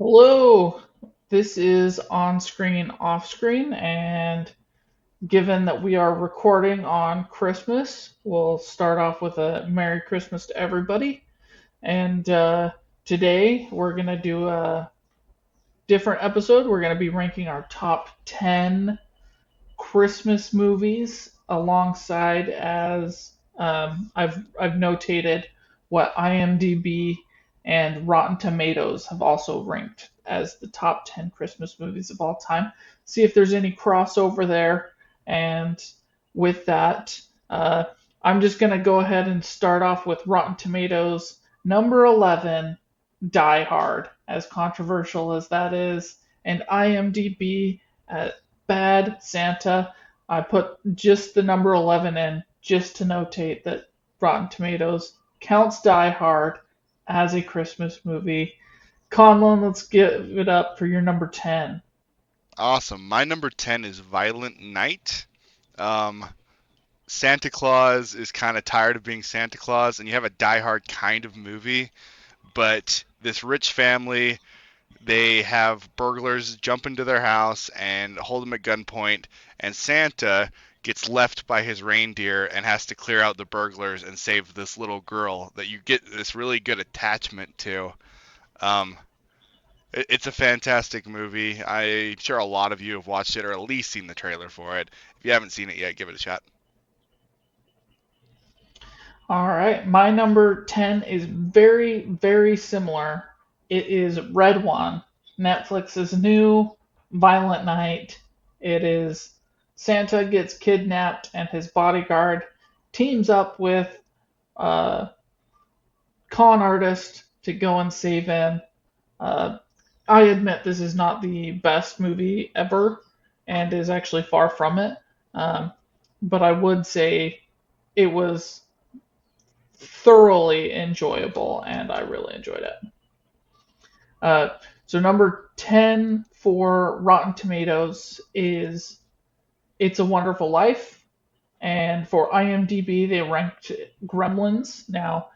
Hello, this is on screen, off screen, and given that we are recording on Christmas, we'll start off with a Merry Christmas to everybody. And today we're going to do a different episode. We're going to be ranking our top 10 Christmas movies alongside as I've notated what IMDb and Rotten Tomatoes have also ranked as the top 10 Christmas movies of all time. See if there's any crossover there. And with that, uh, I'm just going to go ahead and start off with Rotten Tomatoes number 11, Die Hard, as controversial as that is, and IMDb at Bad Santa. I put just the number 11 in just to notate that Rotten Tomatoes counts Die Hard as a Christmas movie. Conlon, let's give it up for your number 10. Awesome. My number 10 is Violent Night. Um, Santa Claus is kind of tired of being Santa Claus, and you have a Die Hard kind of movie, but this rich family, they have burglars jump into their house and hold them at gunpoint, and Santa gets left by his reindeer and has to clear out the burglars and save this little girl that you get this really good attachment to. Um, it's a fantastic movie. I'm sure a lot of you have watched it or at least seen the trailer for it. If you haven't seen it yet, give it a shot. All right, my number 10 is very, very similar. It is Red One, Netflix's new Violent Night. It is Santa gets kidnapped and his bodyguard teams up with a con artist to go and save him. Uh, I admit this is not the best movie ever and is actually far from it. Um, but I would say it was thoroughly enjoyable, and I really enjoyed it. So number 10 for Rotten Tomatoes is It's a Wonderful Life, and for IMDb they ranked Gremlins. Now,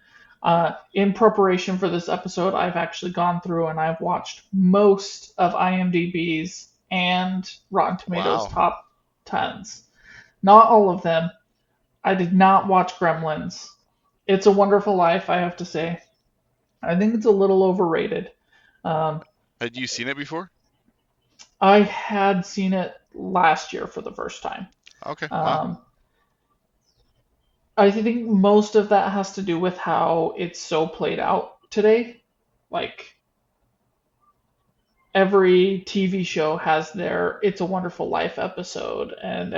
in preparation for this episode, I've actually gone through and I've watched most of IMDb's and Rotten Tomatoes Wow. top tens. Not all of them. I did not watch Gremlins. It's a Wonderful Life, I have to say. I think it's a little overrated. Um, Had you seen it before? I had seen it last year for the first time. Okay. Wow. Um, I think most of that has to do with how it's so played out today. Like every TV show has their It's a Wonderful Life episode, and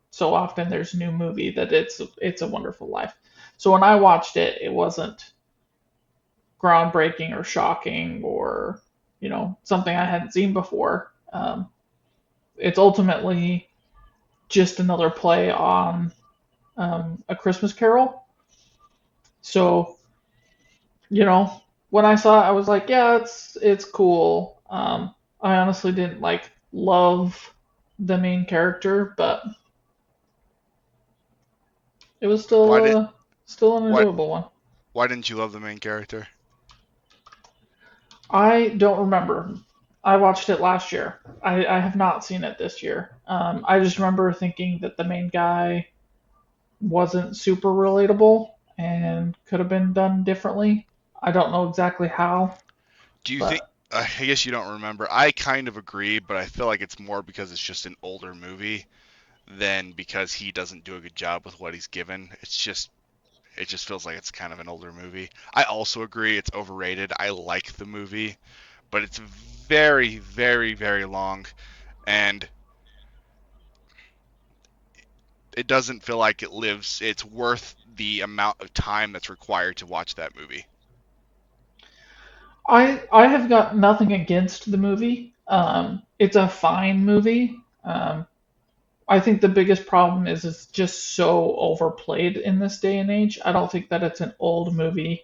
so often there's a new movie that it's a Wonderful Life. So when I watched it, it wasn't groundbreaking or shocking or something I hadn't seen before. It's ultimately just another play on A Christmas Carol. So when I saw it, I was like, yeah, it's cool. I honestly didn't like love the main character, but it was Why did still an why enjoyable one. why didn't you love the main character? I don't remember. I watched it last year. I have not seen it this year. I just remember thinking that the main guy wasn't super relatable and could have been done differently. I don't know exactly how, Do you think but I guess you don't remember. I kind of agree, but I feel like it's more because it's just an older movie than because he doesn't do a good job with what he's given. It just feels like it's kind of an older movie. I also agree it's overrated. I like the movie, but it's very, very, very long, and it doesn't feel like it's worth the amount of time that's required to watch that movie. I have got nothing against the movie. It's a fine movie. I think the biggest problem is it's just so overplayed in this day and age. I don't think that it's an old movie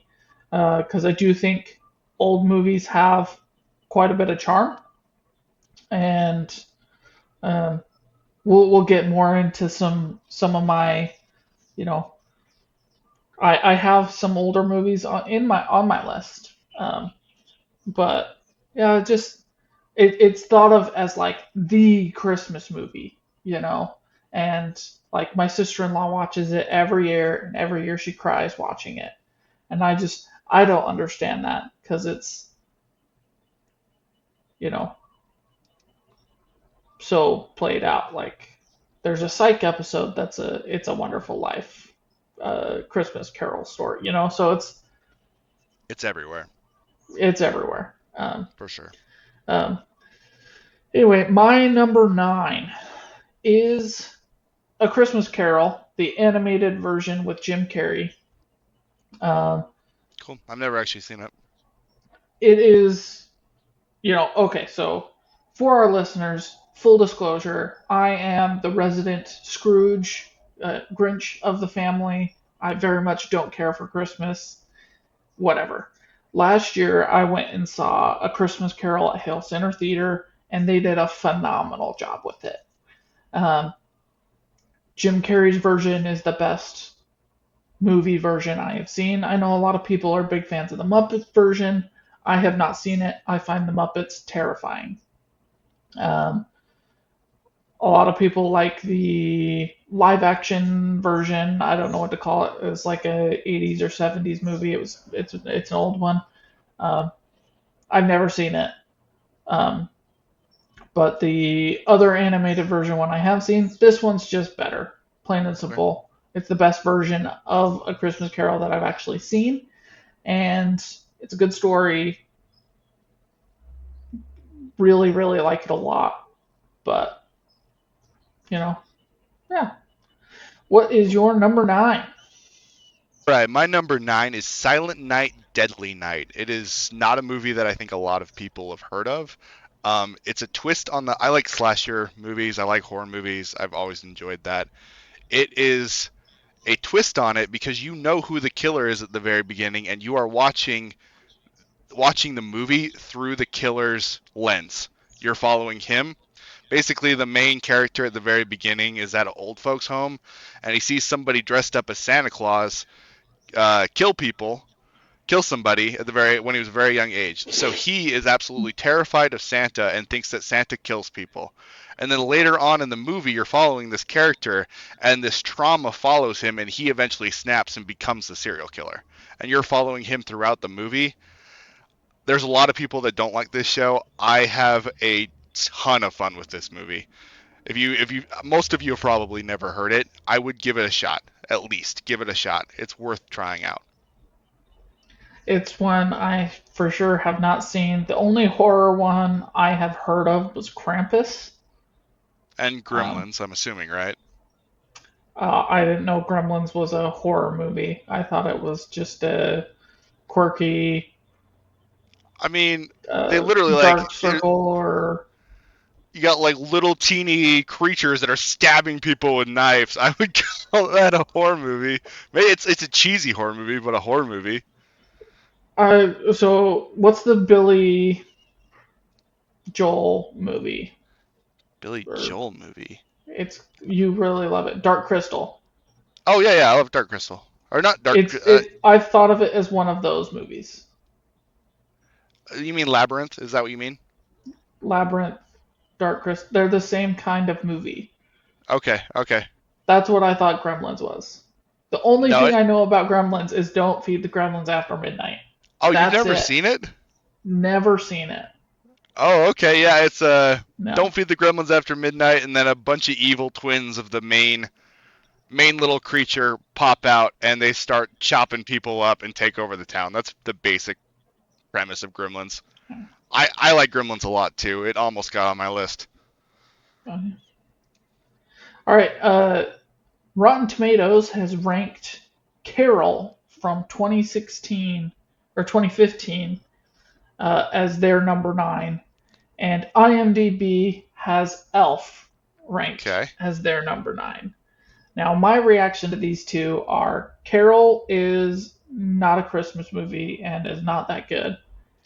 because I do think old movies have quite a bit of charm, and um, we'll get more into some of my you know I have some older movies on my list. But yeah, it's thought of as like the Christmas movie, you know. And like my sister-in-law watches it every year, and every year she cries watching it. And I don't understand that because it's, you know, so played out. Like there's a Psych episode that's a It's a Wonderful Life Christmas Carol story, you know. So It's everywhere it's everywhere. for sure. Um, anyway, my number nine is A Christmas Carol, the animated version with Jim Carrey. Um, Cool. I've never actually seen it. it is, okay, so for our listeners, full disclosure, I am the resident Scrooge Grinch of the family. I very much don't care for Christmas, whatever. Last year, I went and saw A Christmas Carol at Hale Center Theater, and they did a phenomenal job with it. Um, Jim Carrey's version is the best movie version I have seen. I know a lot of people are big fans of the Muppets version. I have not seen it. I find the Muppets terrifying. Um, a lot of people like the live action version. I don't know what to call it. It was like a 80s or 70s movie. It's an old one. Um, I've never seen it. Um, but the other animated version one I have seen, this one's just better. Plain and Okay. simple. It's the best version of A Christmas Carol that I've actually seen, and it's a good story. Really, really like it a lot. But you know, yeah. What is your number nine? All right, my number nine is Silent Night, Deadly Night. It is not a movie that I think a lot of people have heard of. It's a twist on the. I like slasher movies. I like horror movies. I've always enjoyed that. It is a twist on it because you know who the killer is at the very beginning, and you are watching the movie through the killer's lens. You're following him. Basically, the main character at the very beginning is at an old folks' home, and he sees somebody dressed up as Santa Claus kill people, kill somebody at the very when he was a very young age. So he is absolutely terrified of Santa and thinks that Santa kills people. And then later on in the movie, you're following this character, and this trauma follows him, and he eventually snaps and becomes the serial killer. And you're following him throughout the movie. There's a lot of people that don't like this show. I have a ton of fun with this movie. If you most of you have probably never heard it, I would give it a shot. At least give it a shot. It's worth trying out. It's one I for sure have not seen. The only horror one I have heard of was Krampus. And Um, Gremlins, I'm assuming, right? I didn't know Gremlins was a horror movie. I thought it was just a quirky, I mean, they literally dark circle or you got like little teeny creatures that are stabbing people with knives. I would call that a horror movie. Maybe it's a cheesy horror movie, but a horror movie. so what's the Billy Joel movie? Billy Or Joel movie. it's you really love it. Dark Crystal. Oh yeah, yeah, I love Dark Crystal. Or not Dark. I've thought of it as one of those movies. You mean Labyrinth? Is that what you mean? Labyrinth, Dark Crystal. They're the same kind of movie. Okay, okay. That's what I thought Gremlins was. The only No, thing I know about Gremlins is don't feed the Gremlins after midnight. oh, you've That's never it. seen it? Never seen it. Oh, okay, yeah. It's No. Don't feed the gremlins after midnight, and then a bunch of evil twins of the main little creature pop out, and they start chopping people up and take over the town. That's the basic premise of Gremlins. I like Gremlins a lot too. It almost got on my list. All right. Rotten Tomatoes has ranked Carol from 2016 or 2015 as their number nine, and IMDB has Elf ranked Okay, as their number nine. Now, my reaction to these two are Carol is not a Christmas movie and is not that good,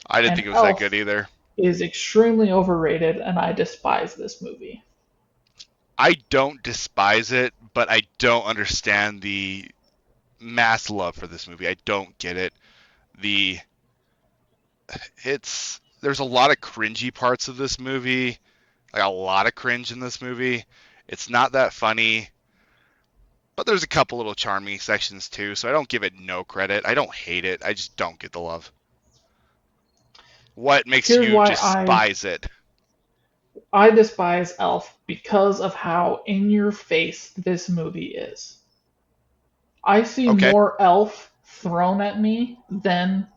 I didn't and think it was that good Elf either. is extremely overrated, and I despise this movie. I don't despise it, but I don't understand the mass love for this movie. I don't get it. The there's a lot of cringy parts of this movie, like a lot of cringe in this movie. It's not that funny, but there's a couple little charming sections too, so I don't give it no credit. I don't hate it. I just don't get the love. What makes Here's you why I despise it? I despise Elf because of how in your face this movie is. I see Okay, more Elf thrown at me than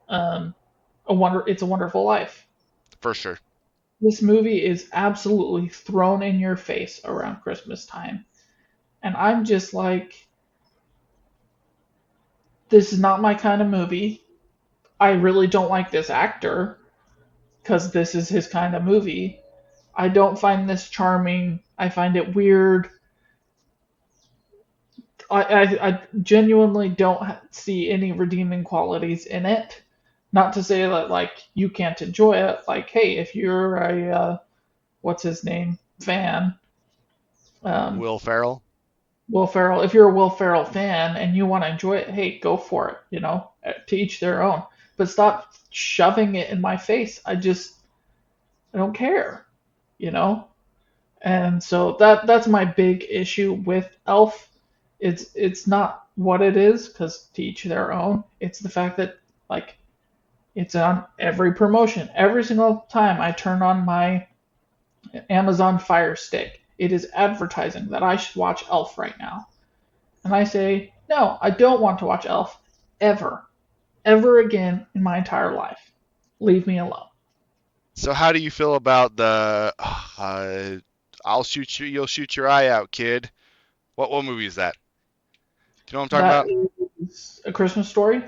um, It's a Wonderful Life. for sure. This movie is absolutely thrown in your face around Christmas time. And I'm just like, this is not my kind of movie. I really don't like this actor because this is his kind of movie. I don't find this charming. I find it weird. I genuinely don't see any redeeming qualities in it. Not to say that like you can't enjoy it. Like, hey, if you're a what's his name fan, um, Will Ferrell. Will Ferrell. If you're a Will Ferrell fan and you want to enjoy it, hey, go for it. You know, to each their own. But stop shoving it in my face. I don't care. You know. And so that's my big issue with Elf. It's not what it is because to each their own. It's the fact that like it's on every promotion. Every single time I turn on my Amazon Fire Stick, it is advertising that I should watch Elf right now. And I say, no, I don't want to watch Elf ever, ever again in my entire life. Leave me alone. So how do you feel about the I'll shoot you, you'll shoot your eye out, kid? What movie is that? Do you know what I'm talking That about? is A Christmas Story.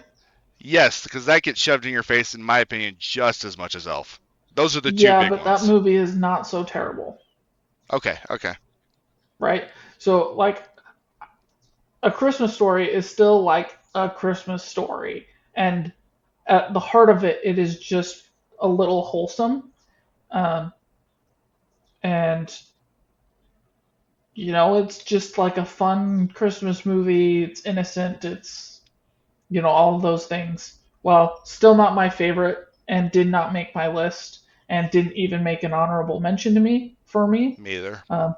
Yes, because that gets shoved in your face, in my opinion, just as much as Elf. Those are the two Yeah, big but that ones. movie is not so terrible, Okay, okay. right? So like A Christmas Story is still like a Christmas story, and at the heart of it, it is just a little wholesome, um, and it's just like a fun Christmas movie. It's innocent. It's all of those things. Well, still not my favorite, and did not make my list, and didn't even make an honorable mention to me for me. Me either. Um,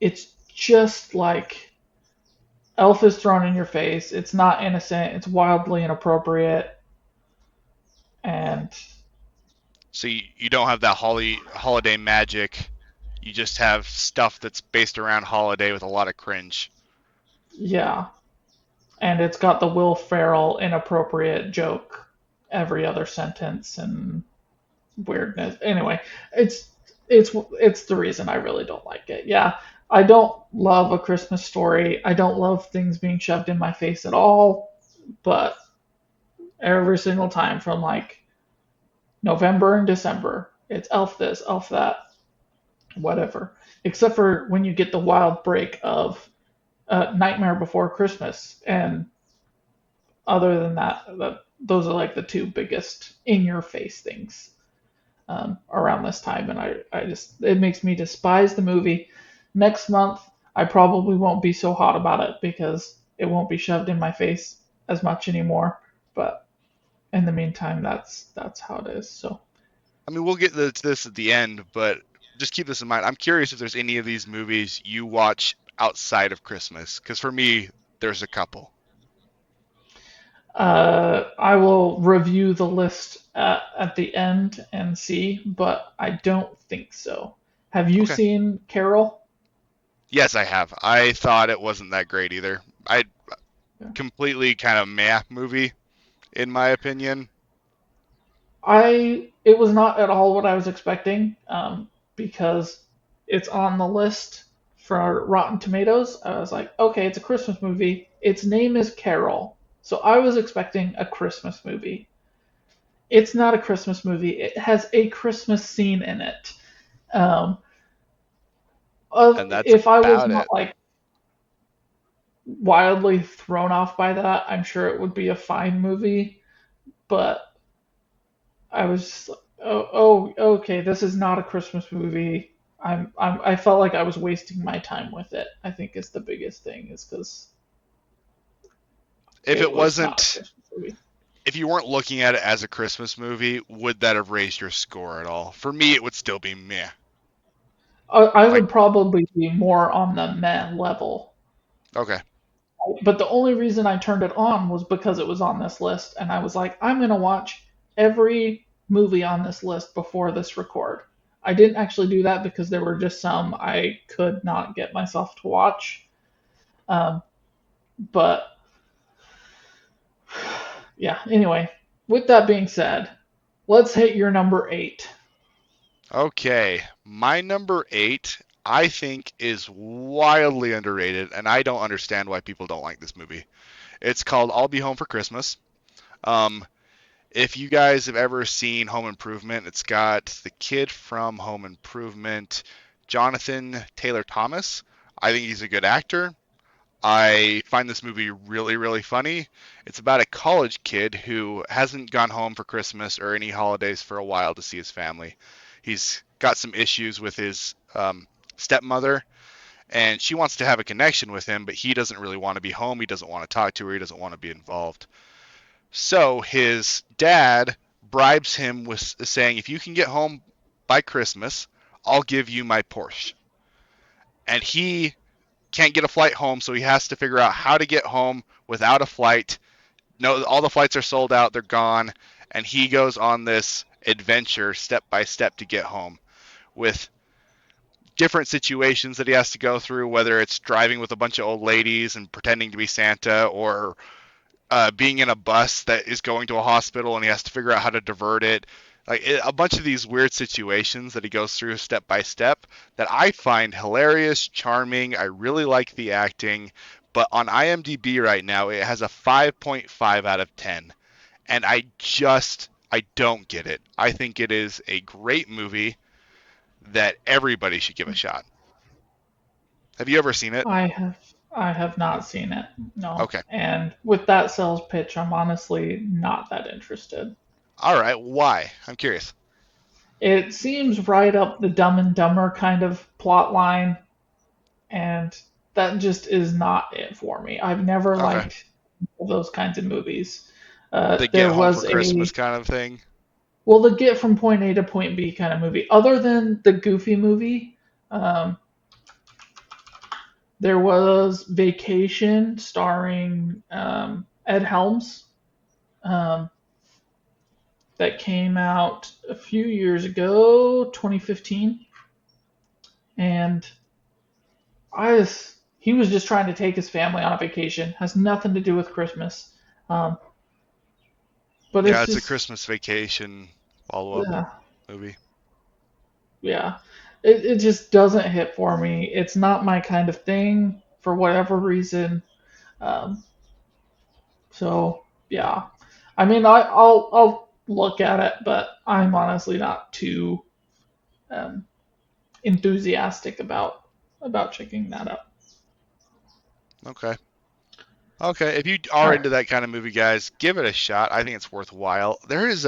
it's just like Elf is thrown in your face. It's not innocent. It's wildly inappropriate, and So you don't have that holiday magic. You just have stuff that's based around holiday with a lot of cringe. yeah, and it's got the Will Ferrell inappropriate joke every other sentence and weirdness. Anyway, it's it's the reason I really don't like it. Yeah, I don't love A Christmas Story. I don't love things being shoved in my face at all, but every single time from like November and December, it's Elf this, Elf that, whatever. Except for when you get the wild break of Nightmare Before Christmas, and other than that, those are like the two biggest in your face things around this time, and I just it makes me despise the movie. Next month, I probably won't be so hot about it because it won't be shoved in my face as much anymore. But in the meantime, that's how it is. So I mean, we'll get to this at the end, but just keep this in mind. I'm curious if there's any of these movies you watch outside of Christmas, because for me, there's a couple. I will review the list at the end and see, but I don't think so. Have you Okay. seen Carol? Yes, I have. I thought it wasn't that great either. I Yeah. completely kind of meh movie, in my opinion. It was not at all what I was expecting, because it's on the list for Rotten Tomatoes. I was like, okay, it's a Christmas movie. Its name is Carol, so I was expecting a Christmas movie. It's not a Christmas movie. It has a Christmas scene in it. Um, And that's if I was about not it. like wildly thrown off by that, I'm sure it would be a fine movie. But I was just like, okay, this is not a Christmas movie. I felt like I was wasting my time with it. I think is the biggest thing is because If it it was not a wasn't Christmas movie. if you weren't looking at it as a Christmas movie, would that have raised your score at all? For me, it would still be meh. I Like, would probably be more on the meh level. okay, But the only reason I turned it on was because it was on this list, and I was like, I'm going to watch every movie on this list before this record. I didn't actually do that because there were just some I could not get myself to watch. Um, but yeah, anyway, with that being said, let's hit your number eight. okay. My number eight, I think, is wildly underrated, and I don't understand why people don't like this movie. It's called I'll Be Home for Christmas. Um, if you guys have ever seen Home Improvement, it's got the kid from Home Improvement, Jonathan Taylor Thomas. I think he's a good actor. I find this movie really, really funny. It's about a college kid who hasn't gone home for Christmas or any holidays for a while to see his family. He's got some issues with his stepmother, and she wants to have a connection with him, but he doesn't really want to be home. He doesn't want to talk to her. He doesn't want to be involved. So his dad bribes him with saying, if you can get home by Christmas, I'll give you my Porsche. And he can't get a flight home, so he has to figure out how to get home without a flight. No, all the flights are sold out, they're gone, and he goes on this adventure step by step to get home with different situations that he has to go through, whether it's driving with a bunch of old ladies and pretending to be Santa, or being in a bus that is going to a hospital and he has to figure out how to divert it. A bunch of these weird situations that he goes through step by step that I find hilarious, charming. I really like the acting, but on IMDb right now it has a 5.5 out of 10, and I don't get it. I think it is a great movie that everybody should give a shot. Have you ever seen it? I have I have not seen it. No. Okay. And with that sales pitch, I'm honestly not that interested. All right. Why? I'm curious. It seems right up the Dumb and Dumber kind of plot line, and that just is not it for me. I've never Okay. liked those kinds of movies. The get There home for was Christmas a kind of thing. well, the get from point A to point B kind of movie. Other than the Goofy movie, um, there was Vacation starring Ed Helms um, that came out a few years ago, 2015, and he was just trying to take his family on a vacation. Has nothing to do with Christmas, um, but Yeah, it's it's a just Christmas Vacation follow-up yeah, movie. yeah. It just doesn't hit for me. It's not my kind of thing for whatever reason. Um, so yeah, I mean, I'll look at it, but I'm honestly not too um, enthusiastic about checking that out. Okay. Okay, if you are All right. into that kind of movie, guys, give it a shot. I think it's worthwhile. There is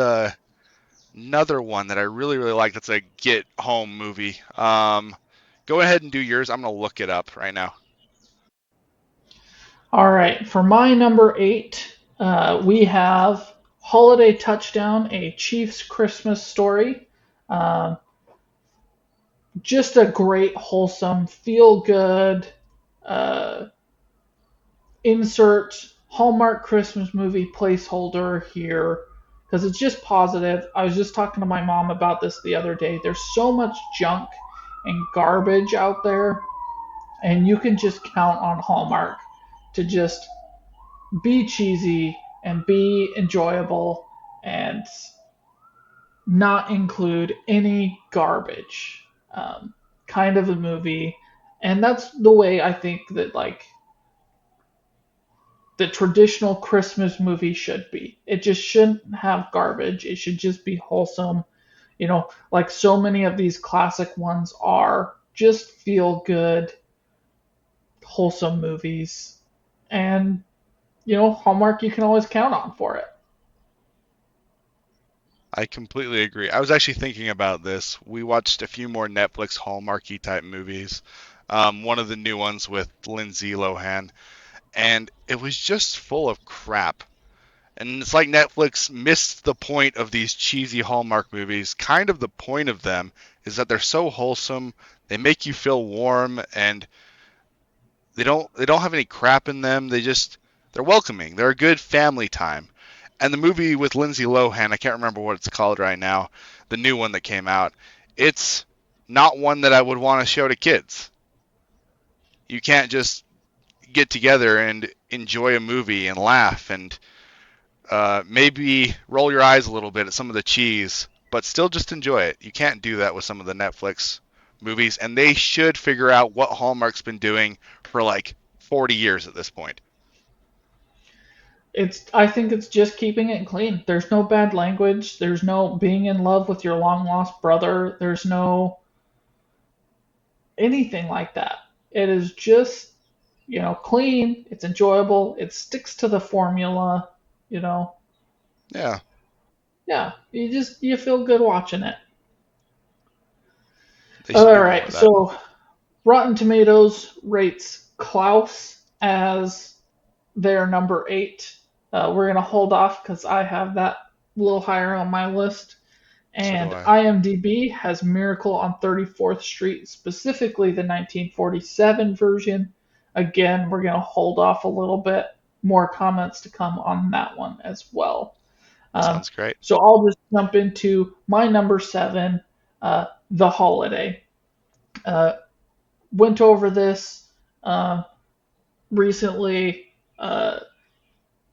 another one that I really, really like that's a get home movie. Go ahead and do yours. I'm gonna look it up right now. All right. For my number eight, we have Holiday Touchdown, a Chiefs Christmas story. Um, just a great, wholesome, feel good, uh, insert Hallmark Christmas movie placeholder here because it's just positive. I was just talking to my mom about this the other day. There's so much junk and garbage out there, and you can just count on Hallmark to just be cheesy and be enjoyable and not include any garbage kind of a movie. And that's the way I think that like the traditional Christmas movie should be. It just shouldn't have garbage. It should just be wholesome. You know, like so many of these classic ones are just feel good, wholesome movies. And, you know, Hallmark you can always count on for it. I completely agree. I was actually thinking about this. We watched a few more Netflix Hallmarky type movies. One of the new ones with Lindsay Lohan, and it was just full of crap. And it's like Netflix missed the point of these cheesy Hallmark movies. Kind of the point of them is that they're so wholesome, they make you feel warm, and they don't have any crap in them. They're welcoming. They're a good family time. And the movie with Lindsay Lohan, I can't remember what it's called right now, the new one that came out. It's not one that I would want to show to kids. You can't just get together and enjoy a movie and laugh and maybe roll your eyes a little bit at some of the cheese, but still just enjoy it. You can't do that with some of the Netflix movies, and they should figure out what Hallmark's been doing for like 40 years at this point. I think it's just keeping it clean. There's no bad language. There's no being in love with your long lost brother. There's no anything like that. It is just, clean. It's enjoyable. It sticks to the formula, you know. Yeah, Yeah, you feel good watching it. they should All do more right. of that. So Rotten Tomatoes rates Klaus as their number 8. We're gonna hold off because I have that a little higher on my list. So do And I. IMDb has Miracle on 34th Street, specifically the 1947 version. Again, we're going to hold off a little bit. More comments to come on that one as well. Um, Sounds great. so I'll just jump into my number 7, The Holiday. Uh, went over this uh, recently.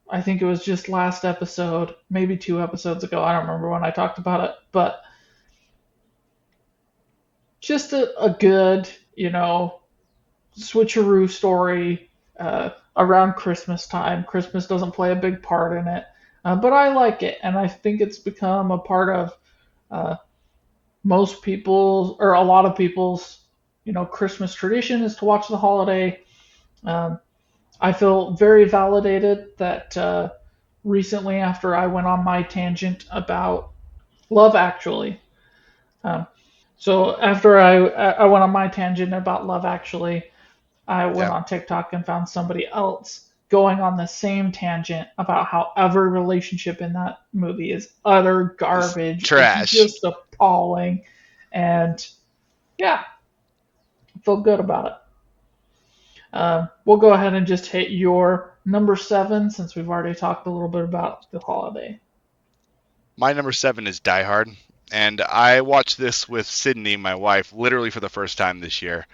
I think it was just last episode, maybe 2 episodes ago. I don't remember when I talked about it, but just a good, switcheroo story around Christmas time. Christmas doesn't play a big part in it, but I like it, and I think it's become a part of uh, most people's or a lot of people's, Christmas tradition is to watch the holiday. Um, I feel very validated that recently, after I went on my tangent about Love Actually. Um, so after I went on my tangent about Love Actually, I went Yeah, on TikTok and found somebody else going on the same tangent about how every relationship in that movie is utter it's garbage. It's trash. just appalling. And yeah, feel good about it. We'll go ahead and just hit your number 7 since we've already talked a little bit about the holiday. My number 7 is Die Hard, and I watched this with Sydney, my wife, literally for the first time this year.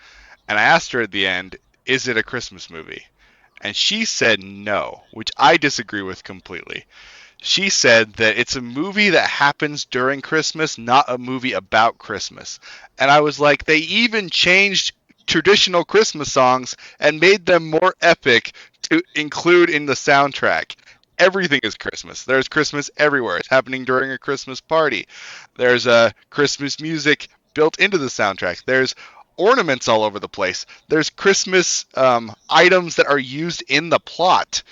And I asked her at the end, "Is it a Christmas movie?" And she said no, which I disagree with completely. She said that it's a movie that happens during Christmas, not a movie about Christmas. And I was like, they even changed traditional Christmas songs and made them more epic to include in the soundtrack. Everything is Christmas. There's Christmas everywhere. It's happening during a Christmas party. There's Christmas music built into the soundtrack. There's ornaments all over the place. There's Christmas items that are used in the plot.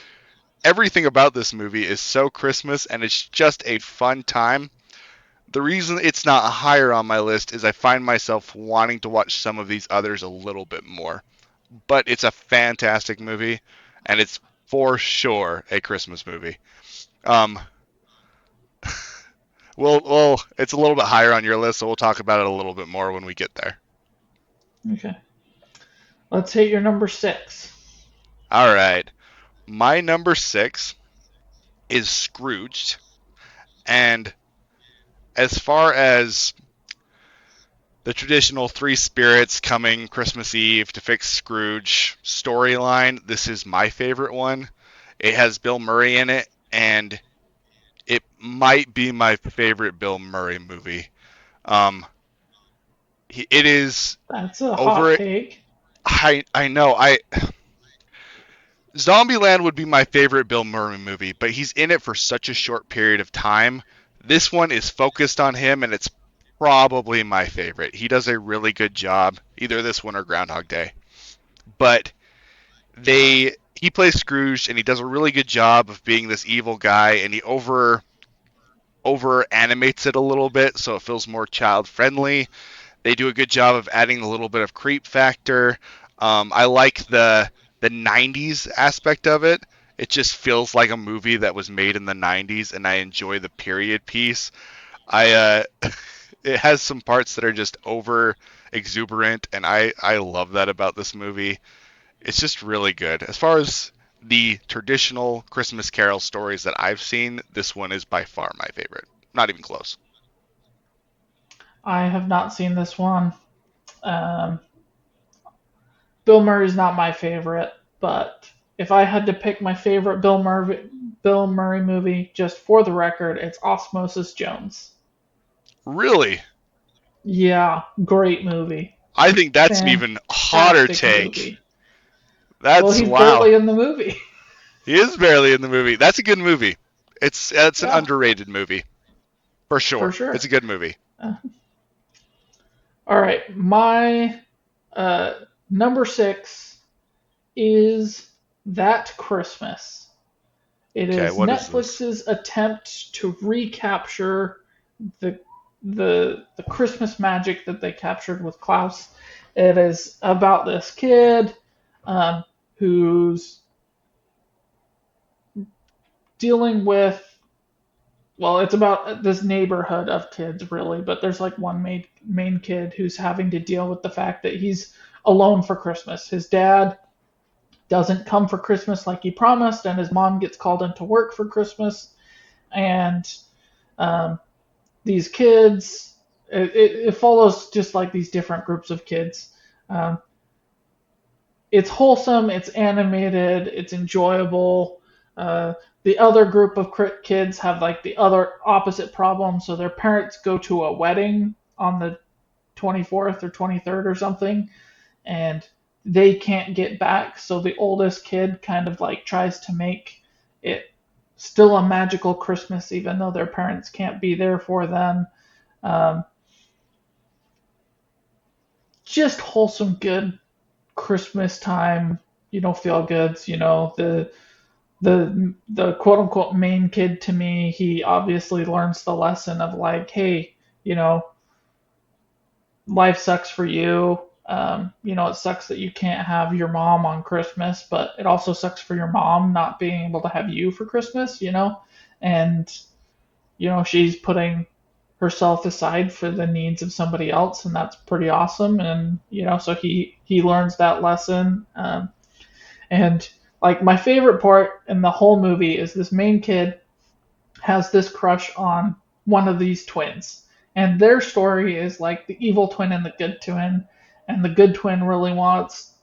Everything about this movie is so Christmas and it's just a fun time. The reason it's not higher on my list is I find myself wanting to watch some of these others a little bit more. But it's a fantastic movie and it's for sure a Christmas movie. Um, well, it's a little bit higher on your list, so we'll talk about it a little bit more when we get there. Okay. Let's hit your number 6. All right. My number 6 is Scrooged. And as far as the traditional three spirits coming Christmas Eve to fix Scrooge storyline, this is my favorite one. It has Bill Murray in it, and it might be my favorite Bill Murray movie. Um, it is That's a hot over. take. I know. Zombieland would be my favorite Bill Murray movie, but he's in it for such a short period of time. This one is focused on him, and it's probably my favorite. He does a really good job, either this one or Groundhog Day. But he plays Scrooge, and he does a really good job of being this evil guy, and he over animates it a little bit so it feels more child friendly. They do a good job of adding a little bit of creep factor. I like the '90s aspect of it. It just feels like a movie that was made in the 90s, and I enjoy the period piece. It has some parts that are just over exuberant, and I love that about this movie. It's just really good. As far as the traditional Christmas Carol stories that I've seen, this one is by far my favorite. Not even close. I have not seen this one. Um, Bill Murray's not my favorite, but if I had to pick my favorite Bill Murray movie, just for the record, it's Osmosis Jones. Really? Yeah, great movie. I think that's an even hotter Fantastic take. movie. Well, That's he's wow. barely in the movie. He is barely in the movie. That's a good movie. It's an Yeah, underrated movie for for sure. It's sure. a good movie. Uh, all right, my uh, number 6 is That Christmas. It Okay, is what is this? Netflix's attempt to recapture the the Christmas magic that they captured with Klaus. It is about this kid um, who's dealing with, well, it's about this neighborhood of kids really, but there's like one main kid who's having to deal with the fact that he's alone for Christmas. His dad doesn't come for Christmas like he promised, and his mom gets called into work for Christmas, and um, these kids, it follows just like these different groups of kids. Um, it's wholesome, it's animated, it's enjoyable. Uh, the other group of kids have like the other opposite problem. So their parents go to a wedding on the 24th or 23rd or something, and they can't get back. So the oldest kid kind of like tries to make it still a magical Christmas, even though their parents can't be there for them. Um, just wholesome, good Christmas time, feel goods. The quote unquote main kid to me, he obviously learns the lesson of like, hey, you know, life sucks for you. It sucks that you can't have your mom on Christmas, but it also sucks for your mom not being able to have you for Christmas. And, she's putting herself aside for the needs of somebody else, and that's pretty awesome. And, so he learns that lesson. And like my favorite part in the whole movie is this main kid has this crush on one of these twins. And their story is like the evil twin and the good twin. And the good twin really wants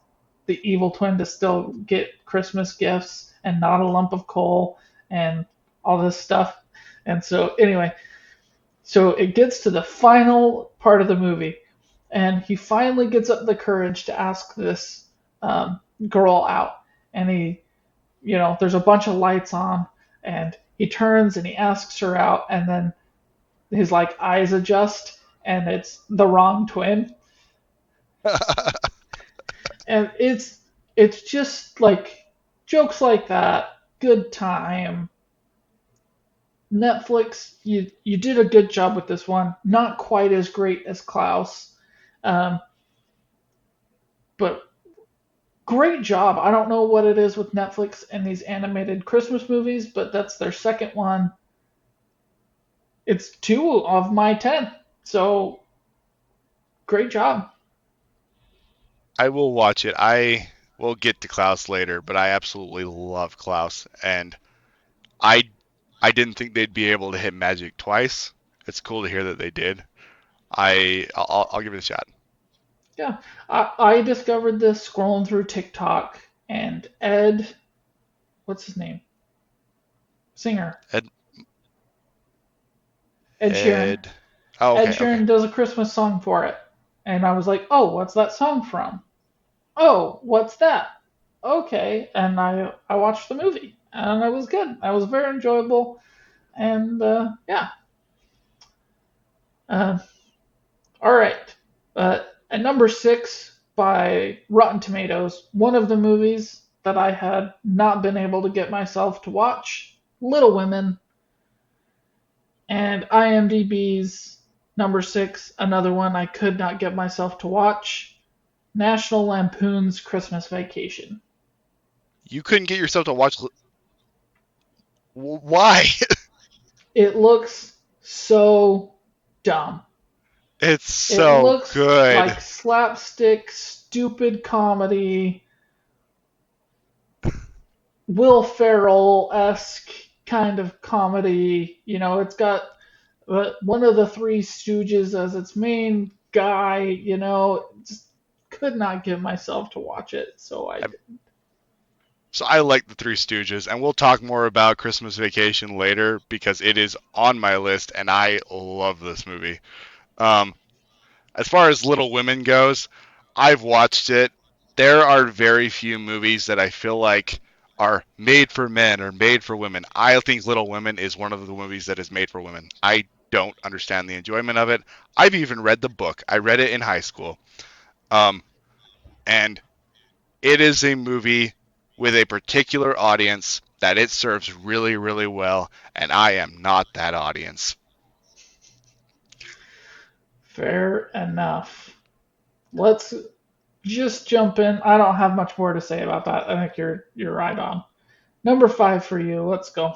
the evil twin to still get Christmas gifts and not a lump of coal and all this stuff. And so, anyway, so it gets to the final part of the movie. And he finally gets up the courage to ask this girl out. And there's a bunch of lights on, and he turns and he asks her out, and then his like eyes adjust, and it's the wrong twin, and it's just like jokes like that, good time. Netflix, you did a good job with this one. Not quite as great as Klaus, um, but great job. I don't know what it is with Netflix and these animated Christmas movies, but that's their second one. It's 2 of my 10. So great job. I will watch it. I will get to Klaus later, but I absolutely love Klaus, and I I didn't think they'd be able to hit magic twice. It's cool to hear that they did. I'll give it a shot. Yeah, I discovered this scrolling through TikTok, and what's his name? Singer, Ed Ed Sheeran. Ed. Oh, Ed okay, okay. Sheeran does a Christmas song for it, and I was like, oh, what's that song from? Oh, what's that? Okay, and I watched the movie, and it was good. It was very enjoyable, and yeah. Uh, All right. At number 6 by Rotten Tomatoes, one of the movies that I had not been able to get myself to watch, Little Women, and IMDB's number 6, another one I could not get myself to watch, National Lampoon's Christmas Vacation. You couldn't get yourself to watch. Why? It looks so dumb. It's It so looks good. like slapstick, stupid comedy, Will Ferrell esque kind of comedy. You know, it's got one of the Three Stooges as its main guy. You know, just could not get myself to watch it, so I did. So I like the Three Stooges, and we'll talk more about Christmas Vacation later because it is on my list, and I love this movie. Um, as far as Little Women goes, I've watched it. There are very few movies that I feel like are made for men or made for women. I think Little Women is one of the movies that is made for women. I don't understand the enjoyment of it. I've even read the book. I read it in high school. Um, and it is a movie with a particular audience that it serves really, really well, and I am not that audience. Fair enough. Let's just jump in. I don't have much more to say about that. I think you're right on. Number five for you. Let's go.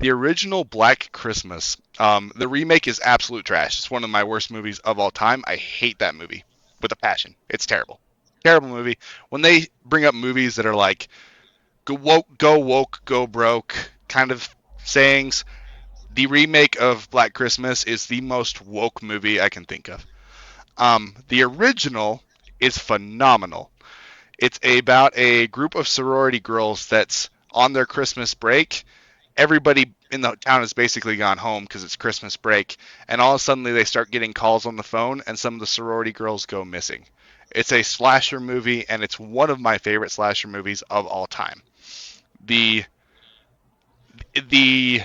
The original Black Christmas, the remake is absolute trash. It's one of my worst movies of all time. I hate that movie with a passion. It's terrible. Terrible movie. When they bring up movies that are like go woke, go broke kind of sayings, the remake of Black Christmas is the most woke movie I can think of. The original is phenomenal. It's about a group of sorority girls that's on their Christmas break. Everybody in the town has basically gone home because it's Christmas break, and all of a sudden they start getting calls on the phone, and some of the sorority girls go missing. It's a slasher movie, and it's one of my favorite slasher movies of all time. The the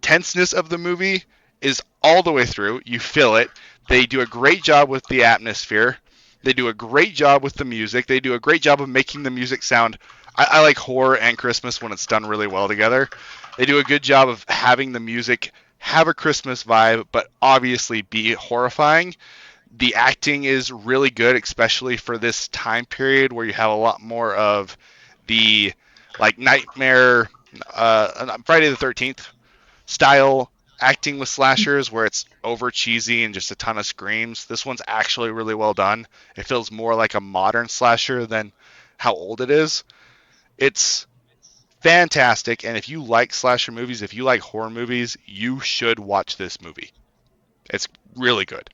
tenseness of the movie is all the way through. You feel it. They do a great job with the atmosphere. They do a great job with the music. They do a great job of making the music sound. I like horror and Christmas when it's done really well together. They do a good job of having the music have a Christmas vibe, but obviously be horrifying. The acting is really good, especially for this time period where you have a lot more of the like nightmare, Friday the 13th style acting with slashers where it's over cheesy and just a ton of screams. This one's actually really well done. It feels more like a modern slasher than how old it is. It's fantastic, and if you like slasher movies, if you like horror movies, you should watch this movie. It's really good.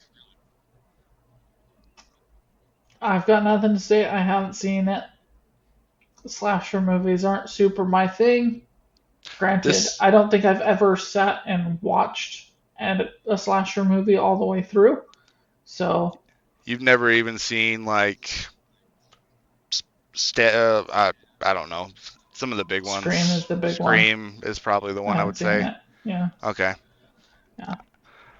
I've got nothing to say. I haven't seen it. Slasher movies aren't super my thing. Granted, This I don't think I've ever sat and watched a slasher movie all the way through. So, you've never even seen like st- uh, I, I don't know, some of the big Scream ones. is the big one. Scream is probably the I one I haven't would seen say. it. Yeah, Okay. yeah.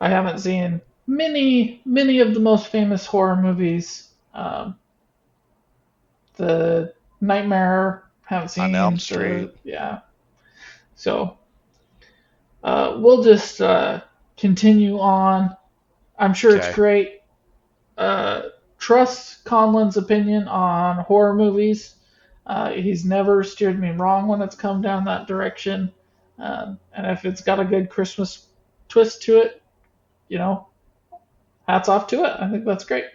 I haven't seen many of the most famous horror movies. The Nightmare. Haven't On Elm seen Street. the yeah. So we'll just continue on. I'm sure it's Okay. great. Uh, trust Conlin's opinion on horror movies. He's never steered me wrong when it's come down that direction. And if it's got a good Christmas twist to it, you know, hats off to it. I think that's great.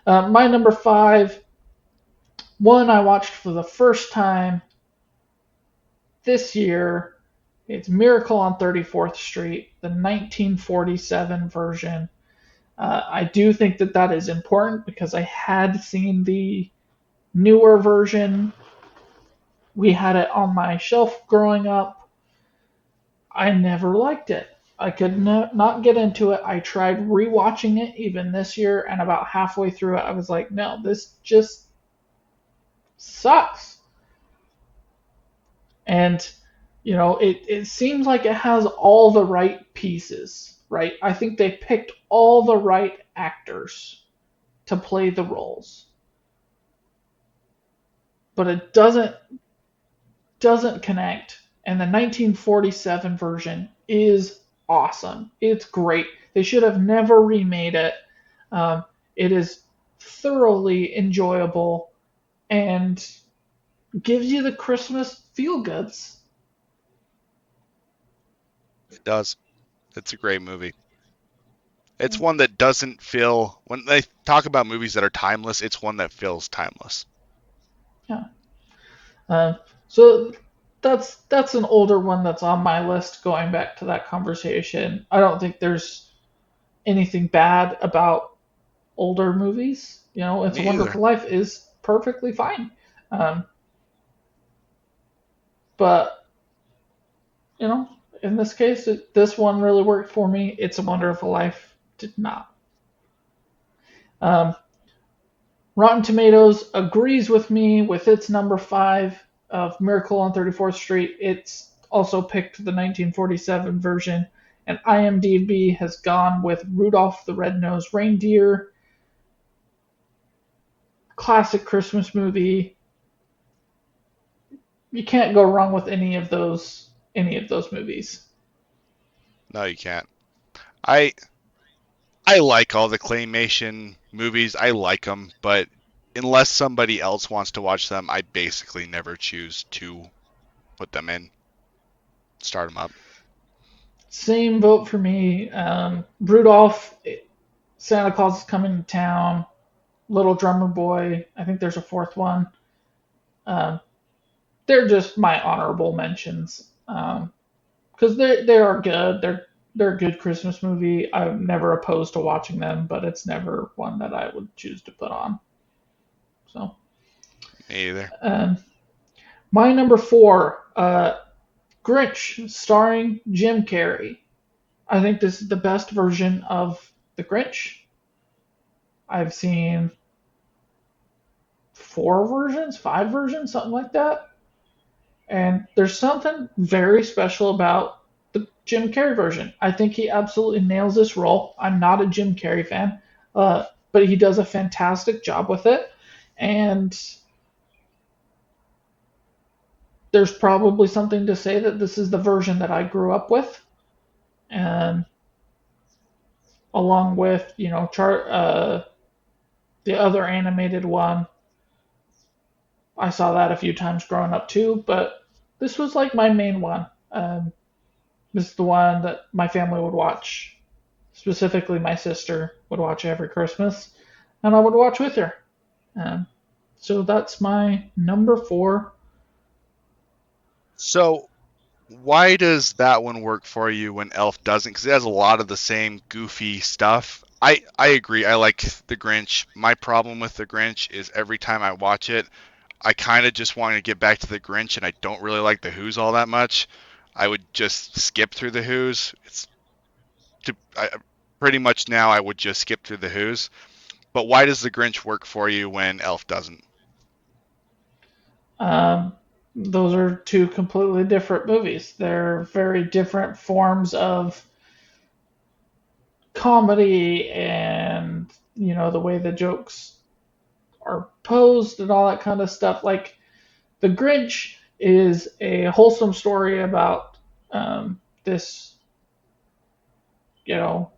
My number five, one I watched for the first time this year. It's Miracle on 34th Street, the 1947 version. I do think that that is important because I had seen the newer version. We had it on my shelf growing up. I never liked it. I could not get into it. I tried rewatching it even this year, and about halfway through it, I was like, no, this just sucks. And, it seems like it has all the right pieces, right? I think they picked all the right actors to play the roles, but it doesn't connect. And the 1947 version is awesome. It's great. They should have never remade it. Um, it is thoroughly enjoyable and gives you the Christmas feel goods. It does. It's a great movie. It's one that doesn't feel, when they talk about movies that are timeless, it's one that feels timeless. Yeah. Uh, so that's an older one that's on my list. Going back to that conversation, I don't think there's anything bad about older movies. You know, It's a Me either. Wonderful Life is perfectly fine. Um, but in this case, this one really worked for me. It's a Wonderful Life did not. Um, Rotten Tomatoes agrees with me with its number five of Miracle on 34th Street. It's also picked the 1947 version, and IMDb has gone with Rudolph the Red-Nosed Reindeer, classic Christmas movie. You can't go wrong with any of those movies. No, you can't. I I like all the claymation movies. I like them, but unless somebody else wants to watch them, I basically never choose to put them in, start them up. Same vote for me. Rudolph, Santa Claus is coming to town. Little Drummer Boy. I think there's a fourth one. Um, they're just my honorable mentions because they are good. They're a good Christmas movie. I'm never opposed to watching them, but it's never one that I would choose to put on. So, Me either. um, my number four, Grinch, starring Jim Carrey. I think this is the best version of the Grinch. I've seen four versions, five versions, something like that. And there's something very special about the Jim Carrey version. I think he absolutely nails this role. I'm not a Jim Carrey fan, but he does a fantastic job with it. And there's probably something to say that this is the version that I grew up with. And along with, the other animated one, I saw that a few times growing up too. But this was like my main one. This is the one that my family would watch. Specifically, my sister would watch every Christmas, and I would watch with her. Um, so that's my number four. So, why does that one work for you when Elf doesn't? Because it has a lot of the same goofy stuff. I agree. I like The Grinch. My problem with The Grinch is every time I watch it, I kind of just want to get back to The Grinch, and I don't really like the Who's all that much. I would just skip through the Who's. Pretty much now I would just skip through the Who's. But why does The Grinch work for you when Elf doesn't? Um, those are two completely different movies. They're very different forms of comedy and, the way the jokes are posed and all that kind of stuff. Like, The Grinch is a wholesome story about this, you know,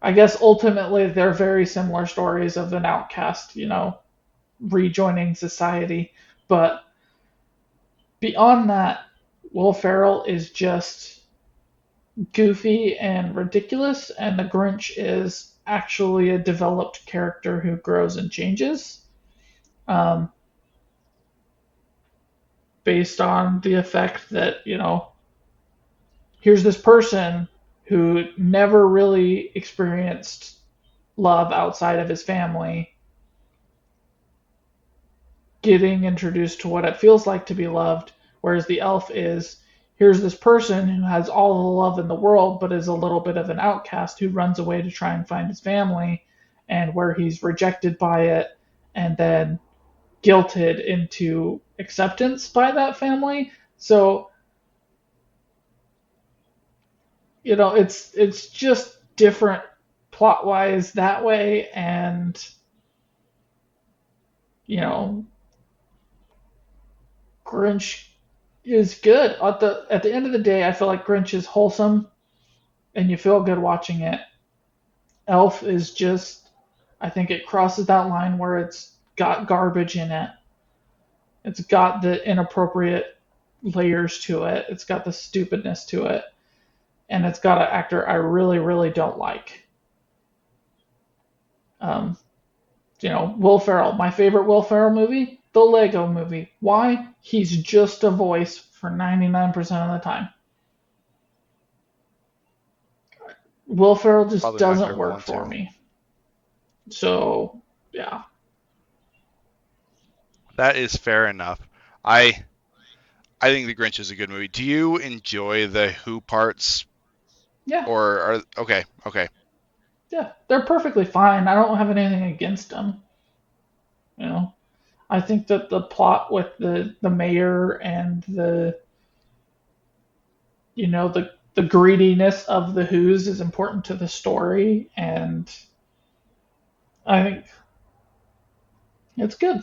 I guess ultimately they're very similar stories of an outcast, rejoining society. But beyond that, Will Ferrell is just goofy and ridiculous, and the Grinch is actually a developed character who grows and changes um, based on the effect that, here's this person who never really experienced love outside of his family getting introduced to what it feels like to be loved, whereas the elf is here's this person who has all the love in the world but is a little bit of an outcast who runs away to try and find his family and where he's rejected by it and then guilted into acceptance by that family. So, it's just different plot wise that way and you know Grinch is good. At the end of the day, I feel like Grinch is wholesome and you feel good watching it. Elf is just I think it crosses that line where it's got garbage in it. It's got the inappropriate layers to it. It's got the stupidness to it. and it's got an actor I really, really don't like. Um, Will Ferrell. My favorite Will Ferrell movie, the Lego Movie. Why? He's just a voice for 99% of the time. Will Ferrell just Probably my doesn't favorite work one for too. me. So, yeah. That is fair enough. I think The Grinch is a good movie. Do you enjoy the Who parts, Yeah, or are okay, okay, yeah. They're perfectly fine. I don't have anything against them. You know, I think that the plot with the mayor and the greediness of the Who's is important to the story, and I think it's good.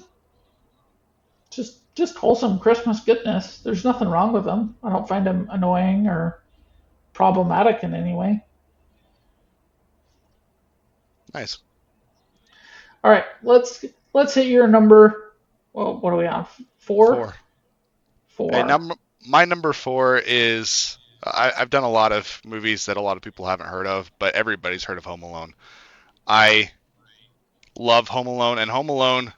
Just wholesome Christmas goodness. There's nothing wrong with them. I don't find them annoying or problematic in any way. nice. All right, let's hit your number. Well, what are we on? Four, 4. And four. my number 4 is I've done a lot of movies that a lot of people haven't heard of, but everybody's heard of Home Alone. I love Home Alone, and Home Alone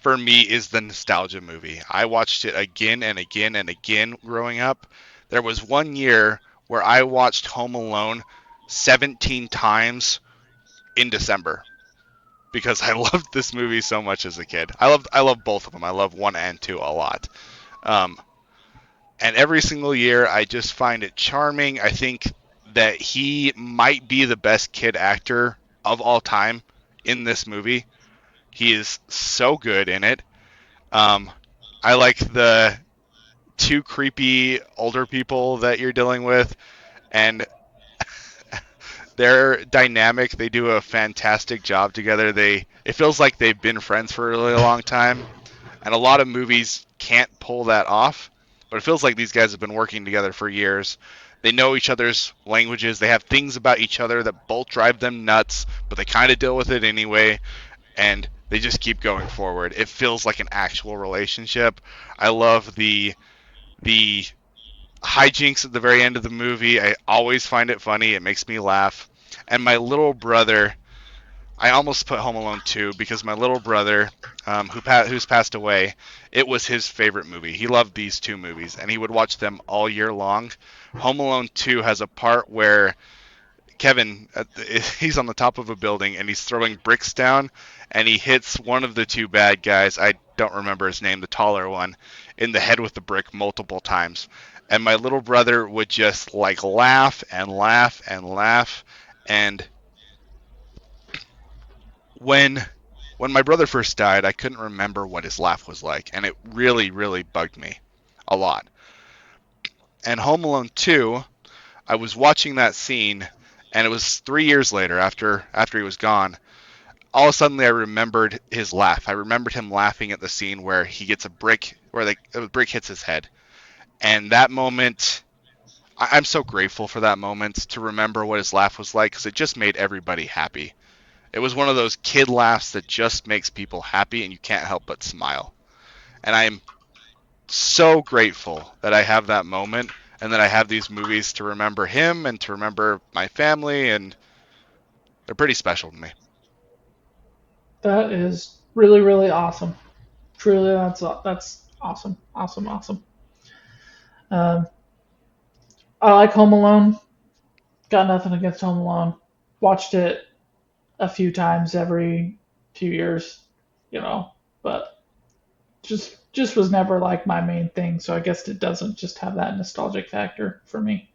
for me is the nostalgia movie. I watched it again and again and again growing up. There was one year where I watched Home Alone 17 times in December because I loved this movie so much as a kid. I love both of them. I love 1 and 2 a lot. Um, and every single year I just find it charming. I think that he might be the best kid actor of all time in this movie. He is so good in it. Um, I like the two creepy older people that you're dealing with, and their dynamic. They do a fantastic job together. It feels like they've been friends for a really long time, and a lot of movies can't pull that off. But it feels like these guys have been working together for years. They know each other's languages. They have things about each other that both drive them nuts, but they kind of deal with it anyway, and they just keep going forward. It feels like an actual relationship. I love the hijinks at the very end of the movie. I always find it funny. It makes me laugh. And my little brother, I almost put Home Alone 2 because my little brother, who's passed away, it was his favorite movie. He loved these two movies, and he would watch them all year long. Home Alone 2 has a part where Kevin, he's on the top of a building and he's throwing bricks down, and he hits one of the two bad guys. I don't remember his name, the taller one, in the head with the brick multiple times. And my little brother would just like laugh and laugh and laugh. And when when my brother first died, I couldn't remember what his laugh was like, and it really, really bugged me a lot. And Home Alone 2, I was watching that scene, and it was 3 years later after he was gone. All of a sudden I remembered his laugh. I remembered him laughing at the scene where he gets a brick, where the brick hits his head. And that moment, I'm so grateful for that moment to remember what his laugh was like because it just made everybody happy. It was one of those kid laughs that just makes people happy and you can't help but smile. And I'm so grateful that I have that moment and that I have these movies to remember him and to remember my family, and they're pretty special to me. That is really, really awesome. Truly, that's awesome, awesome, awesome. Um, I like Home Alone. Got nothing against Home Alone. Watched it a few times every few years, you know, but just was never like my main thing. So I guess it doesn't just have that nostalgic factor for me.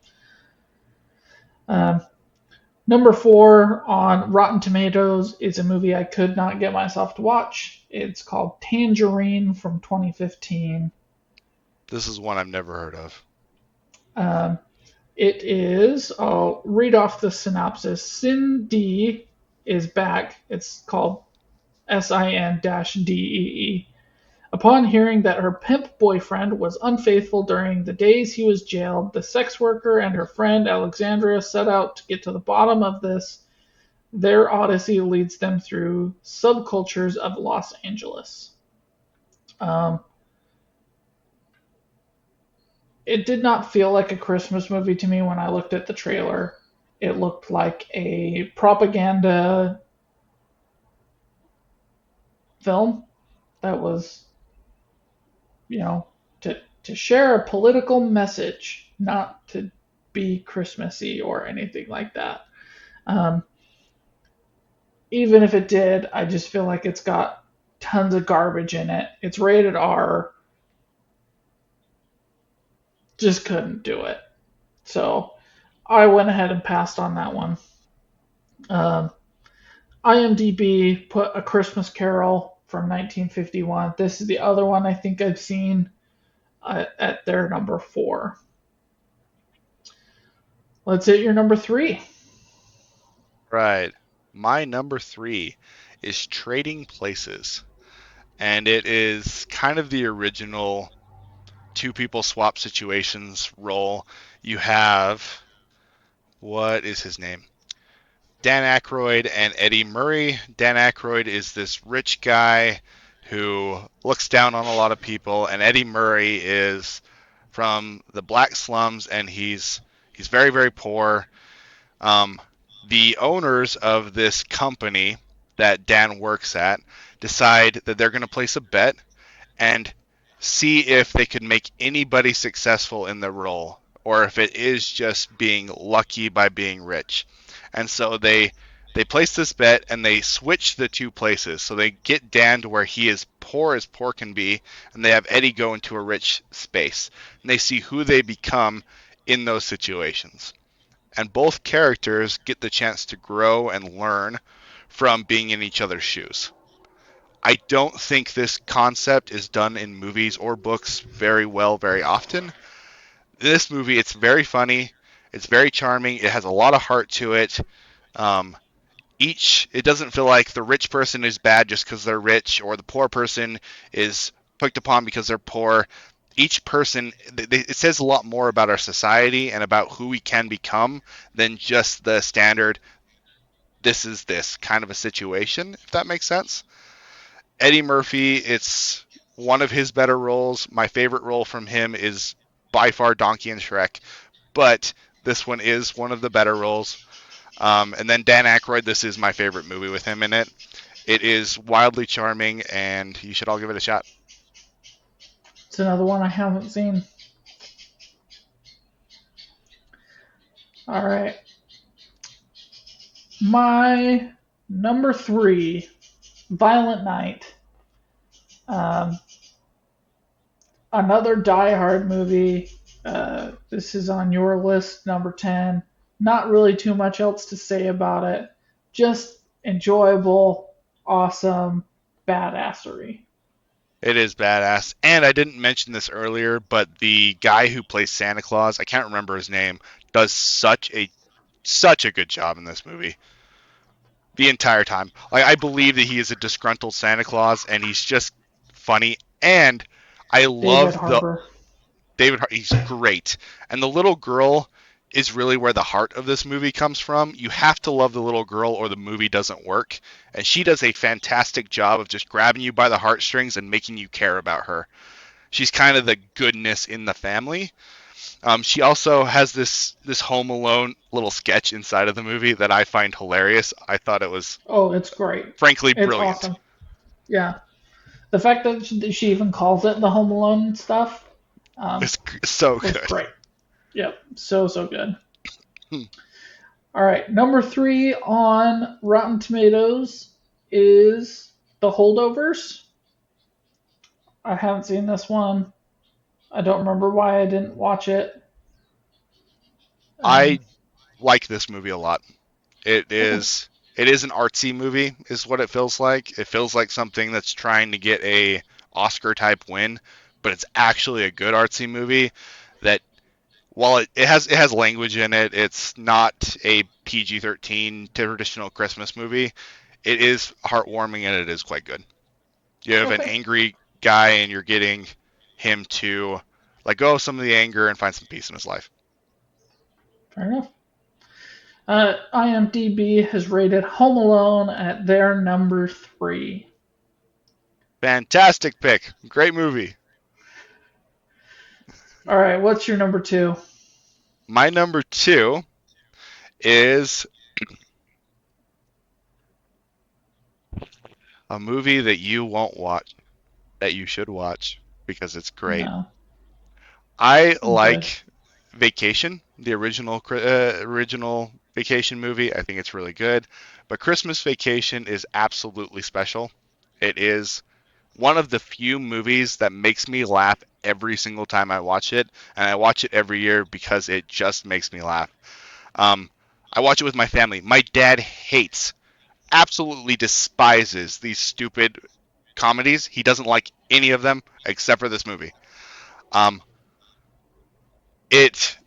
Um, Number four on Rotten Tomatoes is a movie I could not get myself to watch. It's called Tangerine from 2015. This is one I've never heard of. Um, I'll read off the synopsis. Cindy is back. It's called SIN-DEE. Upon hearing that her pimp boyfriend was unfaithful during the days he was jailed, the sex worker and her friend Alexandra set out to get to the bottom of this. Their odyssey leads them through subcultures of Los Angeles. Um, it did not feel like a Christmas movie to me when I looked at the trailer. It looked like a propaganda film that was, you know, to share a political message, not to be Christmassy or anything like that. Um, Even if it did, I just feel like it's got tons of garbage in it. It's rated R. Just couldn't do it. So I went ahead and passed on that one. Um, IMDB put A Christmas Carol from 1951. This is the other one I think I've seen at their number four. Let's hit your number three. Right. My number three is Trading Places. And it is kind of the original two people swap situations role. You have, what is his name? Dan Aykroyd and Eddie Murray. Dan Aykroyd is this rich guy who looks down on a lot of people, and Eddie Murray is from the black slums, and he's very very poor. Um, the owners of this company that Dan works at decide that they're going to place a bet and see if they could make anybody successful in the role or if it is just being lucky by being rich. And so they place this bet and they switch the two places. So they get Dan to where he is poor as poor can be, and they have Eddie go into a rich space. And they see who they become in those situations. And both characters get the chance to grow and learn from being in each other's shoes. I don't think this concept is done in movies or books very well very often. This movie, it's very funny, it's very charming, it has a lot of heart to it. Um, it doesn't feel like the rich person is bad just because they're rich, or the poor person is picked upon because they're poor. Each person, it says a lot more about our society and about who we can become than just the standard, this is this kind of a situation, if that makes sense. Eddie Murphy, it's one of his better roles. My favorite role from him is by far Donkey and Shrek, but this one is one of the better roles. And then Dan Aykroyd, this is my favorite movie with him in it. It is wildly charming, and you should all give it a shot. It's another one I haven't seen. All right. My number three, Violent Night. Um, Another Die Hard movie. This is on your list, number 10. Not really too much else to say about it. Just enjoyable, awesome, badassery. It is badass. And I didn't mention this earlier, but the guy who plays Santa Claus, I can't remember his name, does such a good job in this movie. The entire time. Like I believe that he is a disgruntled Santa Claus and he's just funny and I David love the Harbour. he's great. And the little girl is really where the heart of this movie comes from. You have to love the little girl or the movie doesn't work. And she does a fantastic job of just grabbing you by the heartstrings and making you care about her. She's kind of the goodness in the family. She also has this Home Alone little sketch inside of the movie that I find hilarious. I thought it was Oh, it's great. frankly It's brilliant. awesome. Yeah. The fact that she even calls it the Home Alone stuff um, It's so was good. great. Yep. So good. Hmm. All right. Number three on Rotten Tomatoes is The Holdovers. I haven't seen this one. I don't remember why I didn't watch it. Um, I like this movie a lot. It okay. is it is an artsy movie, is what it feels like. It feels like something that's trying to get a Oscar type win, but it's actually a good artsy movie that while it has language in it, it's not a PG-13 traditional Christmas movie. It is heartwarming and it is quite good. You have an Okay. angry guy and you're getting him to let go of some of the anger and find some peace in his life. Fair enough. IMDb has rated Home Alone at their number three. Fantastic pick. Great movie. All right, what's your number two? My number two is a movie that you won't watch, that you should watch because it's great. No, I I'm good. like Vacation, the original Vacation movie. I think it's really good, but Christmas Vacation is absolutely special. It is one of the few movies that makes me laugh every single time I watch it, and I watch it every year because it just makes me laugh. Um, I watch it with my family. My dad hates, absolutely despises these stupid comedies. He doesn't like any of them except for this movie. Um, it,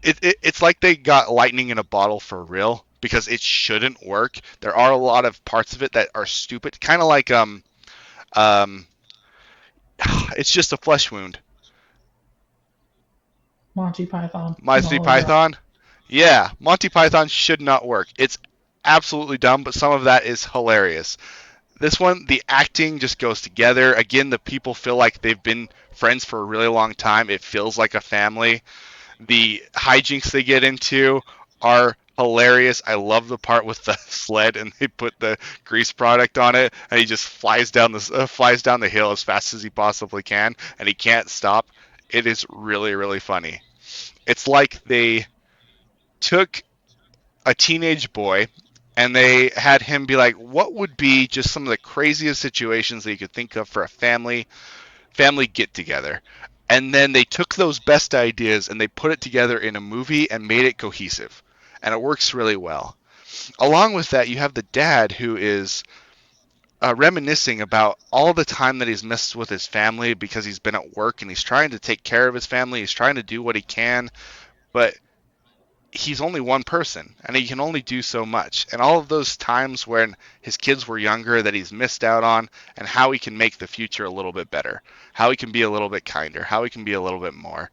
it's like they got lightning in a bottle for real because it shouldn't work. There are a lot of parts of it that are stupid, kind of like um, it's just a flesh wound. Monty Python and the Monty Holy Grail. Python, yeah, Monty Python should not work. It's absolutely dumb, but some of that is hilarious. This one, the acting just goes together. Again, the people feel like they've been friends for a really long time. It feels like a family. The hijinks they get into are hilarious. I love the part with the sled and they put the grease product on it and he just flies down the hill as fast as he possibly can and he can't stop. It is really really funny. It's like they took a teenage boy and they had him be like, what would be just some of the craziest situations that you could think of for a family get together, and then they took those best ideas and they put it together in a movie and made it cohesive, and it works really well. Along with that, you have the dad who is reminiscing about all the time that he's missed with his family because he's been at work and he's trying to take care of his family, he's trying to do what he can, but he's only one person and he can only do so much. And all of those times when his kids were younger that he's missed out on, and how he can make the future a little bit better, how he can be a little bit kinder, how he can be a little bit more.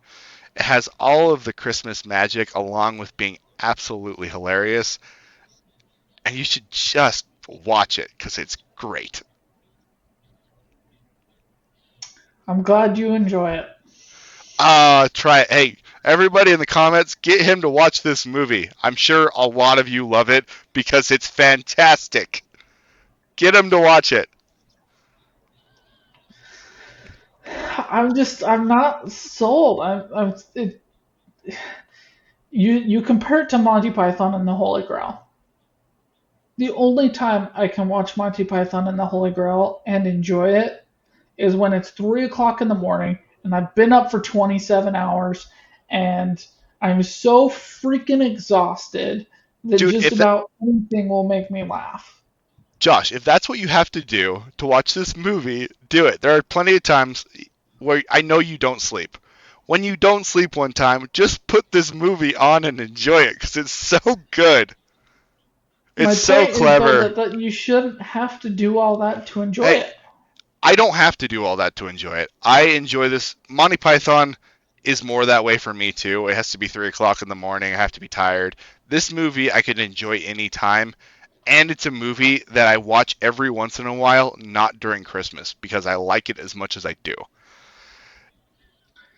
It has all of the Christmas magic along with being absolutely hilarious. And you should just watch it because it's great. I'm glad you enjoy it. Try it. Hey, everybody in the comments, get him to watch this movie. I'm sure a lot of you love it because it's fantastic. Get him to watch it. I'm not sold. You compare it to Monty Python and the Holy Grail. The only time I can watch Monty Python and the Holy Grail and enjoy it is when it's 3 o'clock in the morning and I've been up for 27 hours and I'm so freaking exhausted that Dude, just if that, about anything will make me laugh. Josh, if that's what you have to do to watch this movie, do it. There are plenty of times where I know you don't sleep. When you don't sleep one time, just put this movie on and enjoy it because it's so good. It's My so point is though clever. that you shouldn't have to do all that to enjoy Hey, it. I don't have to do all that to enjoy it. I enjoy this. Monty Python is more that way for me too. It has to be 3 o'clock in the morning. I have to be tired. This movie I could enjoy any time, and it's a movie that I watch every once in a while, not during Christmas, because I like it as much as I do.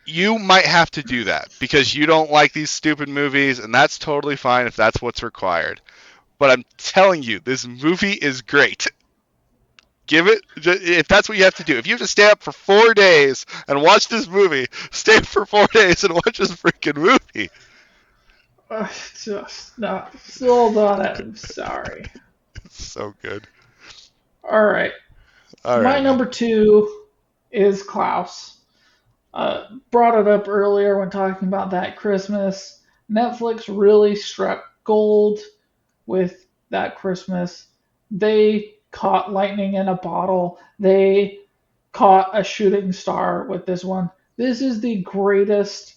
You might have to do that because you don't like these stupid movies, and that's totally fine if that's what's required. But I'm telling you, this movie is great. Give it, if that's what you have to do. If you have to stay up for 4 days and watch this movie, stay up for 4 days and watch this freaking movie. Just not sold on it. I'm sorry. It's so good. All right. All My right, man. number two is Klaus. Brought it up earlier when talking about that Christmas. Netflix really struck gold with that Christmas. They caught lightning in a bottle. They caught a shooting star with this one. This is the greatest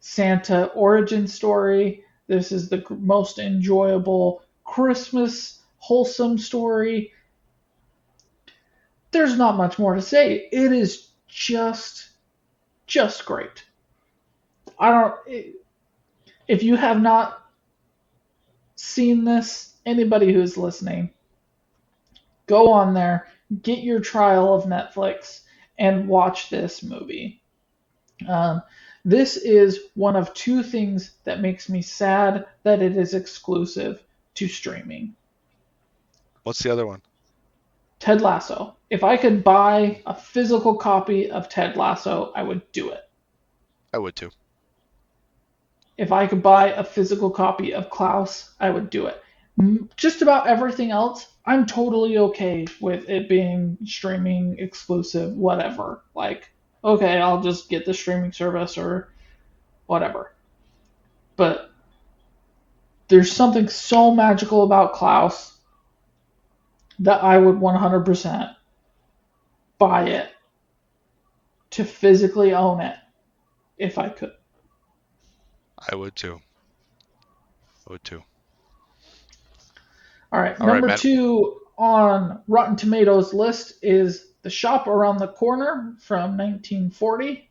Santa origin story. This is the most enjoyable Christmas wholesome story. There's not much more to say. It is just great. I don't if you have not seen this, anybody who's listening, go on there, get your trial of Netflix and watch this movie. Um, this is one of two things that makes me sad that it is exclusive to streaming. What's the other one? Ted Lasso. If I could buy a physical copy of Ted Lasso, I would do it. I would too. If I could buy a physical copy of Klaus, I would do it. Just about everything else, I'm totally okay with it being streaming exclusive, whatever. Like, okay, I'll just get the streaming service or whatever. But there's something so magical about Klaus that I would 100% buy it to physically own it if I could. I would too. I would too. All right, All right, number man. two on Rotten Tomatoes list is The Shop Around the Corner from 1940,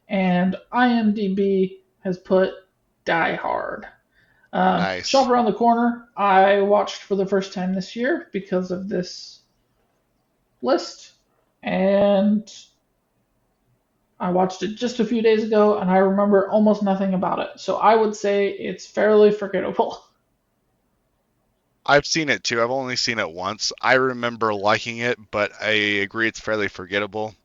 and IMDB has put Die Hard. Shop Nice. Around the Corner, I watched for the first time this year because of this list, and I watched it just a few days ago, and I remember almost nothing about it. So I would say it's fairly forgettable. I've seen it too. I've only seen it once. I remember liking it, but I agree it's fairly forgettable.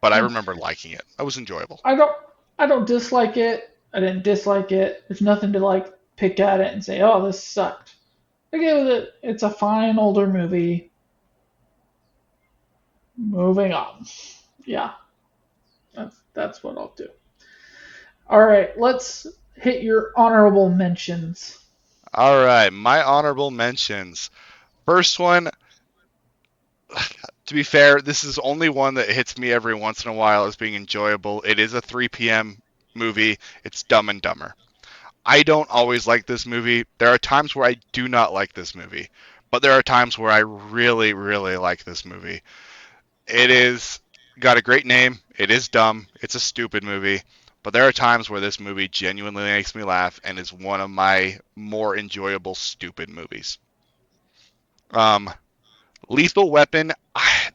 But I Yeah, remember liking it. It was enjoyable. I don't I don't dislike it. I didn't dislike it. There's nothing to like pick at it and say, "Oh, this sucked." I give it. It's a fine older movie. Moving on. Yeah, that's what I'll do. All right, let's hit your honorable mentions. All right, my honorable mentions. First one, to be fair, this is only one that hits me every once in a while as being enjoyable. It is a 3 p.m. movie. It's Dumb and Dumber. I don't always like this movie. There are times where I do not like this movie, but there are times where I really, really like this movie. It is got a great name. It is dumb. It's a stupid movie, but there are times where this movie genuinely makes me laugh and is one of my more enjoyable stupid movies. Um, Lethal Weapon.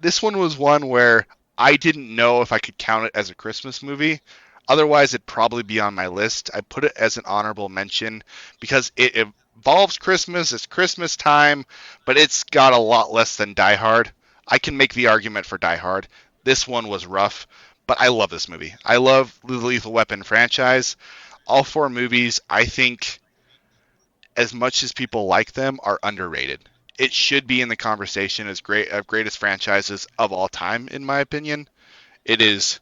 This one was one where I didn't know if I could count it as a Christmas movie. Otherwise, it'd probably be on my list. I put it as an honorable mention because it involves Christmas. It's Christmas time, but it's got a lot less than Die Hard. I can make the argument for Die Hard. This one was rough, but I love this movie. I love the Lethal Weapon franchise. All four movies, I think, as much as people like them, are underrated. It should be in the conversation as great of greatest franchises of all time, in my opinion. It is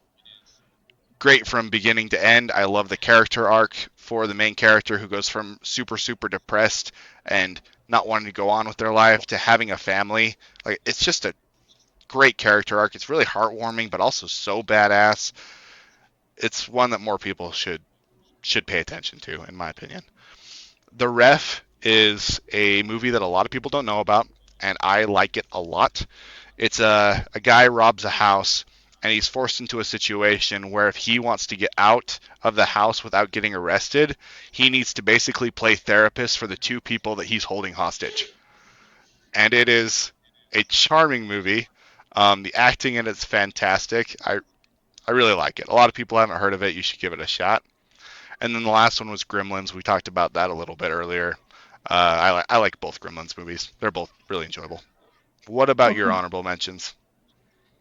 great from beginning to end. I love the character arc for the main character who goes from super super depressed and not wanting to go on with their life to having a family. Like it's just a great character arc. It's really heartwarming, but also so badass. It's one that more people should pay attention to, in my opinion. The Ref is a movie that a lot of people don't know about, and I like it a lot. It's a guy robs a house, and he's forced into a situation where if he wants to get out of the house without getting arrested, he needs to basically play therapist for the two people that he's holding hostage. And it is a charming movie. The acting in it's fantastic. I really like it. A lot of people haven't heard of it. You should give it a shot. And then the last one was Gremlins. We talked about that a little bit earlier. I like both Gremlins movies. They're both really enjoyable. What about your Okay. honorable mentions?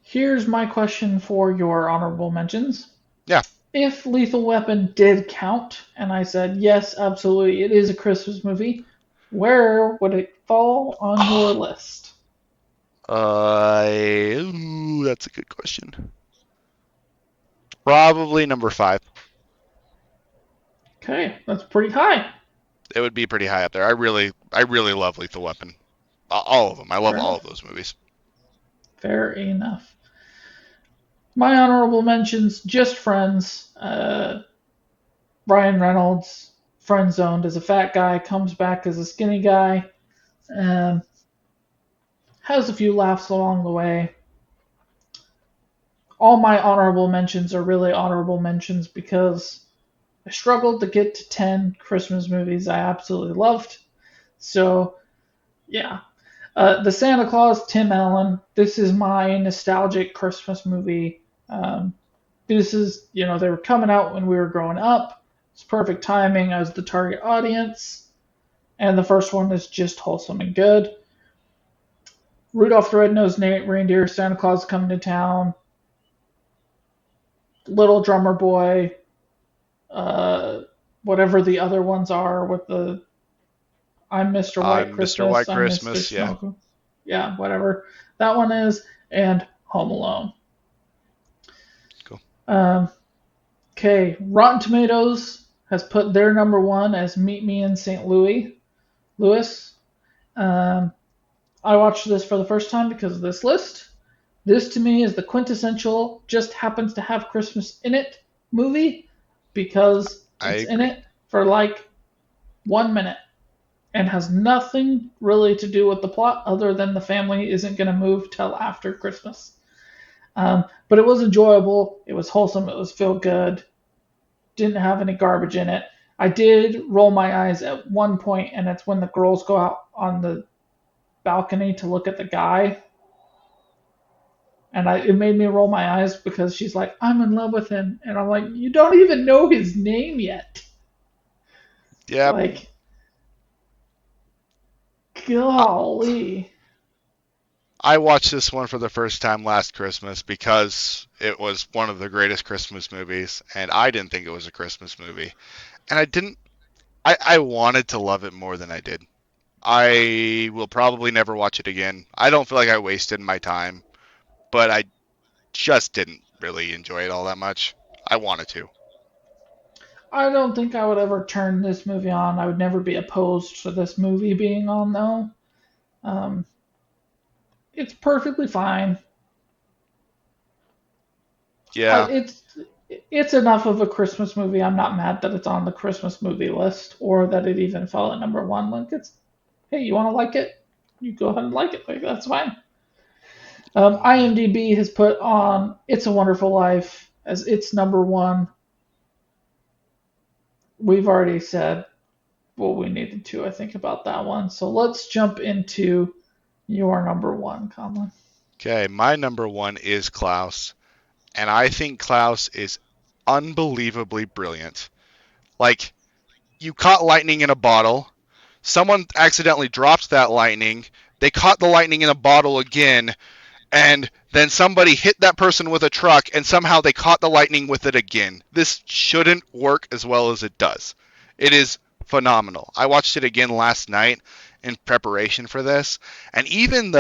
Here's my question for your honorable mentions. Yeah. If Lethal Weapon did count, and I said yes, absolutely, it is a Christmas movie, where would it fall on your list? Ooh, that's a good question. Probably number five. Okay, that's pretty high. It would be pretty high up there. I really love Lethal Weapon. All of them. I love Fair all of enough. those movies. Fair enough. My honorable mentions, just friends. Ryan Reynolds, friend zoned as a fat guy, comes back as a skinny guy. Um, has a few laughs along the way. All my honorable mentions are really honorable mentions because I struggled to get to 10 Christmas movies I absolutely loved. So, yeah. The Santa Claus, Tim Allen. This is my nostalgic Christmas movie. This is, they were coming out when we were growing up. It's perfect timing. I was the target audience. And the first one is just wholesome and good. Rudolph the Red-Nosed Reindeer, Santa Claus coming to town, Little Drummer Boy, uh, whatever the other ones are with the I'm Mr. White Mr. White Christmas, I'm Mr. Christmas, yeah, Snow, yeah, whatever that one is, and Home Alone. cool. Um, okay, Rotten Tomatoes has put their number one as Meet Me in St. Louis. Um, I watched this for the first time because of this list. This to me is the quintessential, just happens to have Christmas in it movie because I it's in agree. it for like 1 minute and has nothing really to do with the plot other than the family isn't going to move till after Christmas. But it was enjoyable. It was wholesome. It was feel good. Didn't have any garbage in it. I did roll my eyes at one point, and it's when the girls go out on the balcony to look at the guy, and it made me roll my eyes because she's like, "I'm in love with him," and I'm like, "You don't even know his name yet." Yep. Like, I, golly. I watched this one for the first time last Christmas because it was one of the greatest Christmas movies, and I didn't think it was a Christmas movie. And I didn't, I wanted to love it more than I did. I will probably never watch it again. I don't feel like I wasted my time, but I just didn't really enjoy it all that much. I wanted to. I don't think I would ever turn this movie on. I would never be opposed to this movie being on, though. Um, it's perfectly fine. Yeah, It's enough of a Christmas movie. I'm not mad that it's on the Christmas movie list or that it even fell at number one. Like it's, hey, you want to like it? You go ahead and like it. Like that's fine. IMDb has put on "It's a Wonderful Life" as its number one. We've already said what we needed to, I think, about that one. So let's jump into your number one, Conlon. okay, my number one is Klaus, and I think Klaus is unbelievably brilliant. Like, you caught lightning in a bottle, someone accidentally dropped that lightning, they caught the lightning in a bottle again, and then somebody hit that person with a truck, and somehow they caught the lightning with it again. This shouldn't work as well as it does. It is phenomenal. I watched it again last night in preparation for this, and even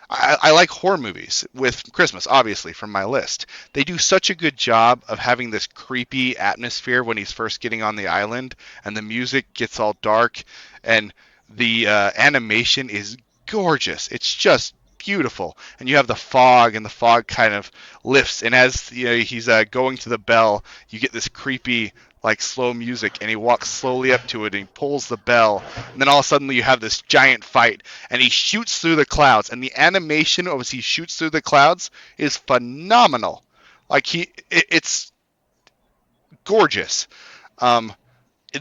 I like horror movies with Christmas, obviously, from my list. They do such a good job of having this creepy atmosphere when he's first getting on the island, and the music gets all dark, and the animation is gorgeous. It's just beautiful, and you have the fog, and the fog kind of lifts, and as he's going to the bell, you get this creepy like slow music, and he walks slowly up to it, and he pulls the bell, and then all of a sudden you have this giant fight, and he shoots through the clouds, and the animation as he shoots through the clouds is phenomenal. Like it's gorgeous. Um,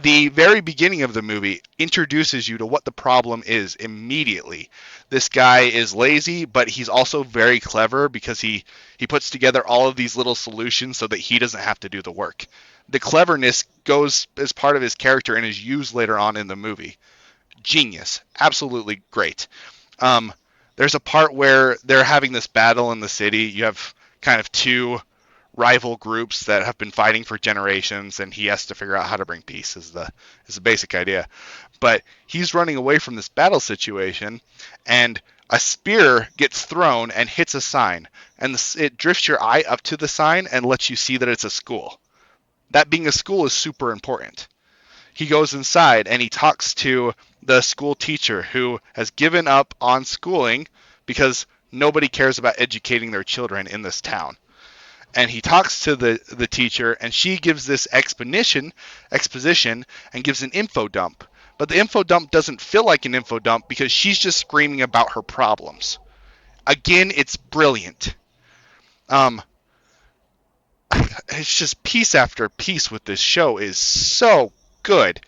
the very beginning of the movie introduces you to what the problem is immediately. This guy is lazy, but he's also very clever because he puts together all of these little solutions so that he doesn't have to do the work. The cleverness goes as part of his character and is used later on in the movie. Genius, absolutely great. Um, there's a part where they're having this battle in the city. You have kind of two rival groups that have been fighting for generations, and he has to figure out how to bring peace. Is the basic idea. But he's running away from this battle situation, and a spear gets thrown and hits a sign, and it drifts your eye up to the sign and lets you see that it's a school. That being a school is super important. He goes inside and he talks to the school teacher who has given up on schooling because nobody cares about educating their children in this town. And he talks to the teacher, and she gives this exposition and gives an info dump. But the info dump doesn't feel like an info dump because she's just screaming about her problems. Again, it's brilliant. Um, it's just piece after piece with this show is so good.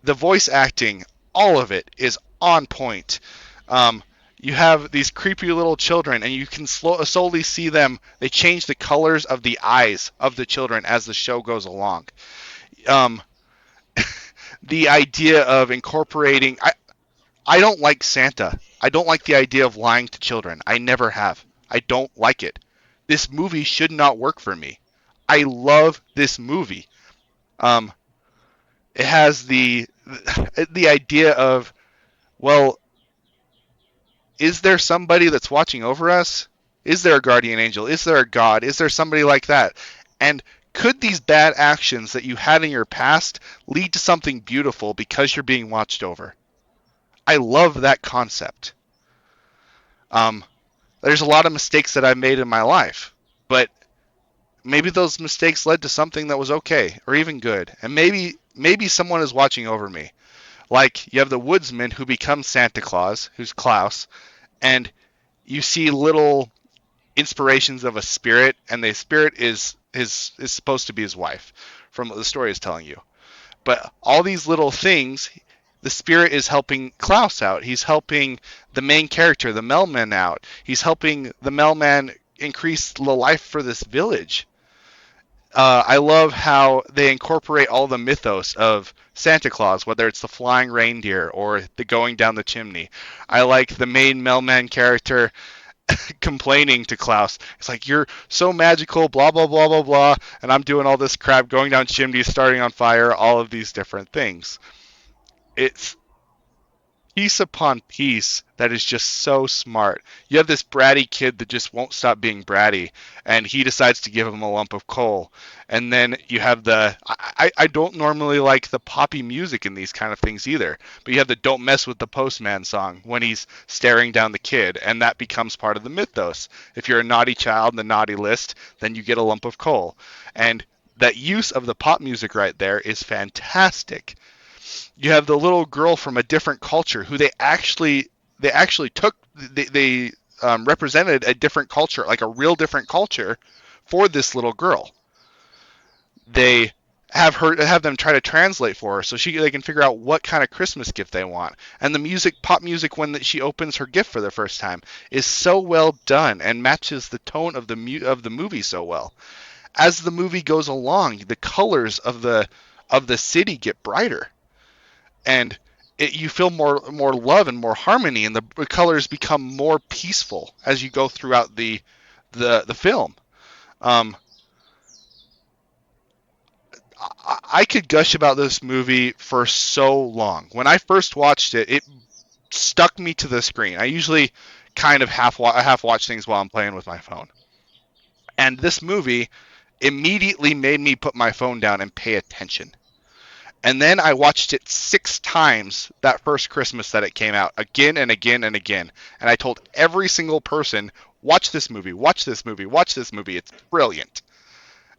The voice acting, all of it is on point. Um, You have these creepy little children, and you can slowly see them. They change the colors of the eyes of the children as the show goes along. Um, the idea of incorporating. I don't like Santa. I don't like the idea of lying to children. I never have. I don't like it. This movie should not work for me. I love this movie. Um, it has the idea of, well, is there somebody that's watching over us? Is there a guardian angel? Is there a God? Is there somebody like that? And could these bad actions that you had in your past lead to something beautiful because you're being watched over? I love that concept. Um, there's a lot of mistakes that I've made in my life, but maybe those mistakes led to something that was okay or even good, and maybe someone is watching over me. Like you have the woodsman who becomes Santa Claus, who's Klaus, and you see little inspirations of a spirit, and the spirit is supposed to be his wife, from what the story is telling you. But all these little things, the spirit is helping Klaus out. He's helping the main character, the mailman, out. He's helping the mailman increase the life for this village. I love how they incorporate all the mythos of Santa Claus, whether it's the flying reindeer or the going down the chimney. I like the main mailman character complaining to Klaus. It's like, you're so magical, blah, blah, blah, blah, blah, and I'm doing all this crap, going down chimneys, starting on fire, all of these different things. It's piece upon piece that is just so smart. You have this bratty kid that just won't stop being bratty, and he decides to give him a lump of coal. And then you have I don't normally like the poppy music in these kind of things either, but you have the Don't Mess with the Postman song when he's staring down the kid, and that becomes part of the mythos. If you're a naughty child in the naughty list, then you get a lump of coal. And that use of the pop music right there is fantastic. You have the little girl from a different culture who they actually took they represented a different culture, like a real different culture, for this little girl. They have them try to translate for her so they can figure out what kind of Christmas gift they want. And the pop music when she opens her gift for the first time, is so well done and matches the tone of the movie so well. As the movie goes along, the colors of the city get brighter, and you feel more love and more harmony, and the colors become more peaceful as you go throughout the film. Um, I could gush about this movie for so long. When I first watched it, it stuck me to the screen. I usually kind of half watch things while I'm playing with my phone, and this movie immediately made me put my phone down and pay attention. And then I watched it 6 times that first Christmas that it came out, again and again and again. And I told every single person, watch this movie, watch this movie, watch this movie. It's brilliant.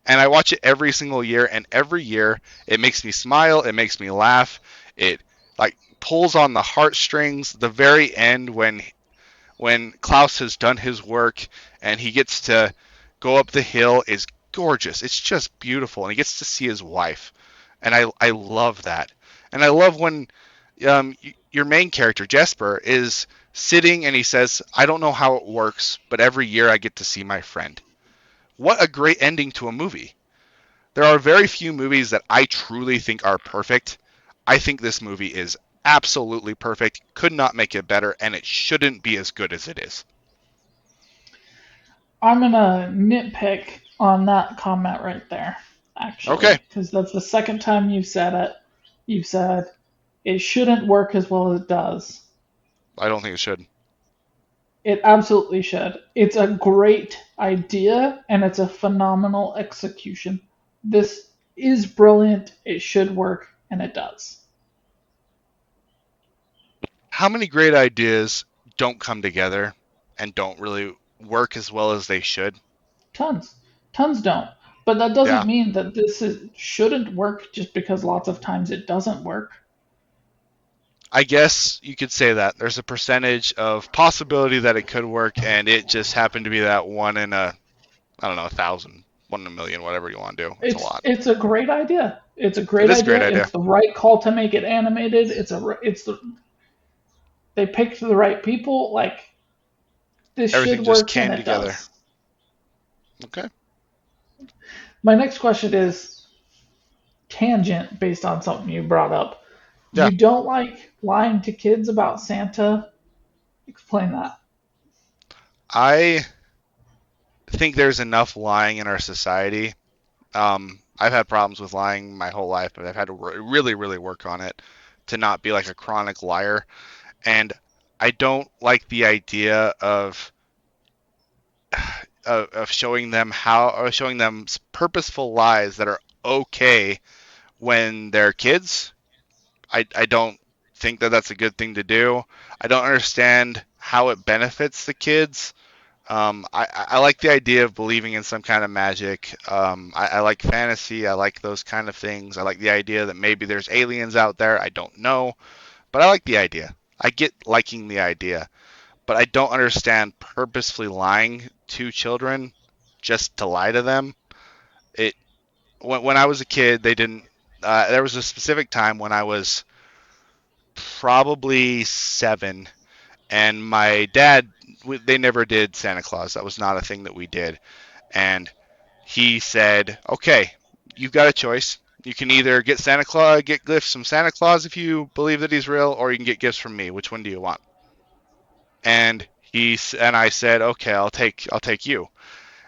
And I watch it every single year, and every year it makes me smile, it makes me laugh. It like pulls on the heartstrings. The very end when Klaus has done his work and he gets to go up the hill is gorgeous. It's just beautiful, and he gets to see his wife, and I love that. And I love when your main character Jesper is sitting and he says, "I don't know how it works, but every year I get to see my friend." What a great ending to a movie. There are very few movies that I truly think are perfect. I think this movie is absolutely perfect, could not make it better, and it shouldn't be as good as it is. I'm gonna nitpick on that comment right there, Okay. actually, because that's the second time you've said it. You've said it shouldn't work as well as it does. I don't think it should. It absolutely should. It's a great idea and it's a phenomenal execution. This is brilliant. It should work and it does. How many great ideas don't come together and don't really work as well as they should? Tons. Tons don't. But that doesn't Yeah. mean that shouldn't work just because lots of times it doesn't work. I guess you could say that. There's a percentage of possibility that it could work, and it just happened to be that one in a, I don't know, 1,000, 1 in a million, whatever you want to do. It's a lot. It's a great idea. It's a It great is a great idea. idea. It's the right call to make it animated. They picked the right people. Like this should Everything just work, and came it together. does. Okay. My next question is tangent based on something you brought up. Yeah. You don't like lying to kids about Santa? Explain that. I think there's enough lying in our society. I've had problems with lying my whole life, but I've had to really, really work on it to not be like a chronic liar. And I don't like the idea of showing them purposeful lies that are okay when they're kids. I don't think that that's a good thing to do. I don't understand how it benefits the kids. I like the idea of believing in some kind of magic. I like fantasy. I like those kind of things. I like the idea that maybe there's aliens out there. I don't know, but I like the idea. I get liking the idea, but I don't understand purposefully lying to children just to lie to them. It when I was a kid, they didn't. There was a specific time when I was probably 7, and my dad. They never did Santa Claus. That was not a thing that we did. And he said, "Okay, you've got a choice. You can either get Santa Claus, get gifts from Santa Claus if you believe that he's real, or you can get gifts from me. Which one do you want?" And I said, "Okay, I'll take you."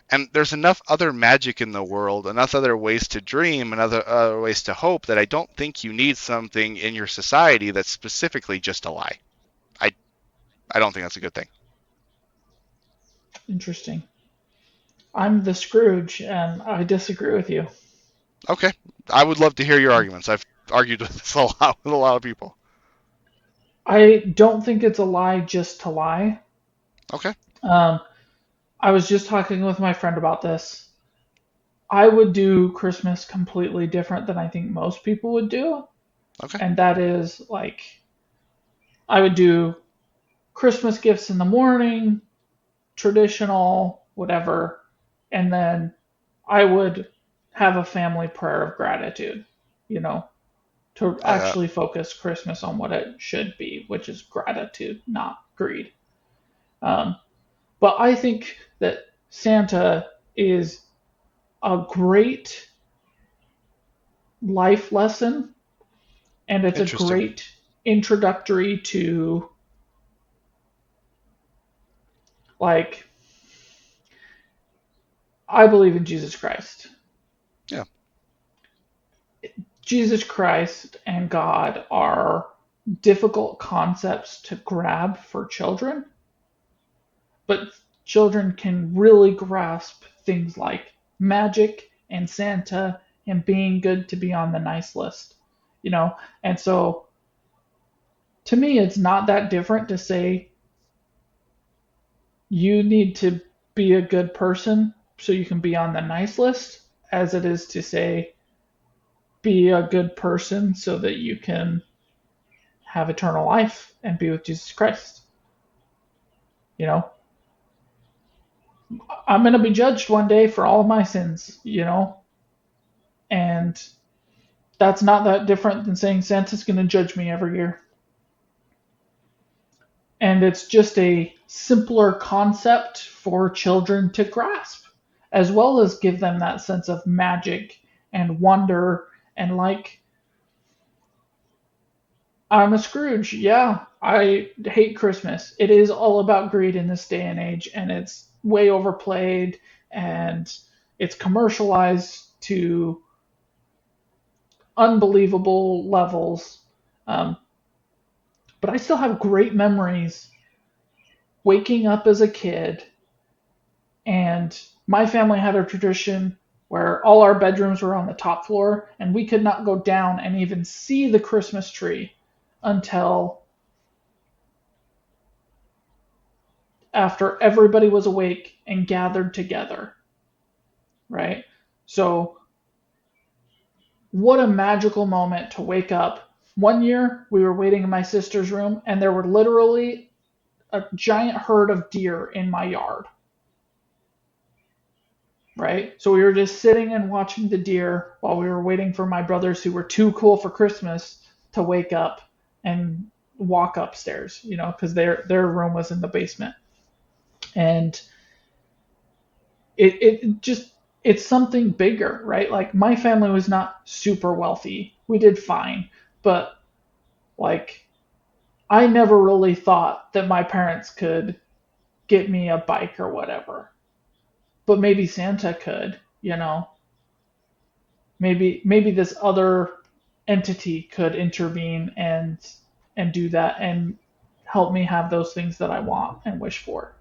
And there's enough other magic in the world, enough other ways to dream, and other ways to hope that I don't think you need something in your society that's specifically just a lie. I I don't think that's a good thing. Interesting. I'm the Scrooge, and I disagree with you. Okay, I would love to hear your arguments. I've argued with this a lot with a lot of people. I don't think it's a lie just to lie. Okay, Um, I was just talking with my friend about this. I would do Christmas completely different than I think most people would do. okay, And that is like, I would do Christmas gifts in the morning, traditional, whatever. And then I would have a family prayer of gratitude, you know, to like that. actually focus Christmas on what it should be, which is gratitude, not greed. Um, but I think that Santa is a great life lesson, and it's a Interesting. great introductory to, like, I believe in Jesus Christ. Yeah, Jesus Christ and God are difficult concepts to grab for children, but children can really grasp things like magic and Santa and being good to be on the nice list, you know? And so to me, it's not that different to say you need to be a good person so you can be on the nice list as it is to say be a good person so that you can have eternal life and be with Jesus Christ. You know, I'm going to be judged one day for all of my sins, you know, and that's not that different than saying Santa's going to judge me every year. And it's just a simpler concept for children to grasp, as well as give them that sense of magic and wonder and like, I'm a Scrooge. Yeah, I hate Christmas. It is all about greed in this day and age, and it's way overplayed and it's commercialized to unbelievable levels. Um, but I still have great memories waking up as a kid, and my family had a tradition where all our bedrooms were on the top floor, and we could not go down and even see the Christmas tree until after everybody was awake and gathered together, right? So, what a magical moment to wake up. One year, we were waiting in my sister's room, and there were literally a giant herd of deer in my yard, right? So, we were just sitting and watching the deer while we were waiting for my brothers who were too cool for Christmas to wake up and walk upstairs, you know, because their room was in the basement. And it just, it's something bigger, right? Like my family was not super wealthy. We did fine, but like I never really thought that my parents could get me a bike or whatever. But maybe Santa could, you know. Maybe this other entity could intervene and do that and help me have those things that I want and wish for.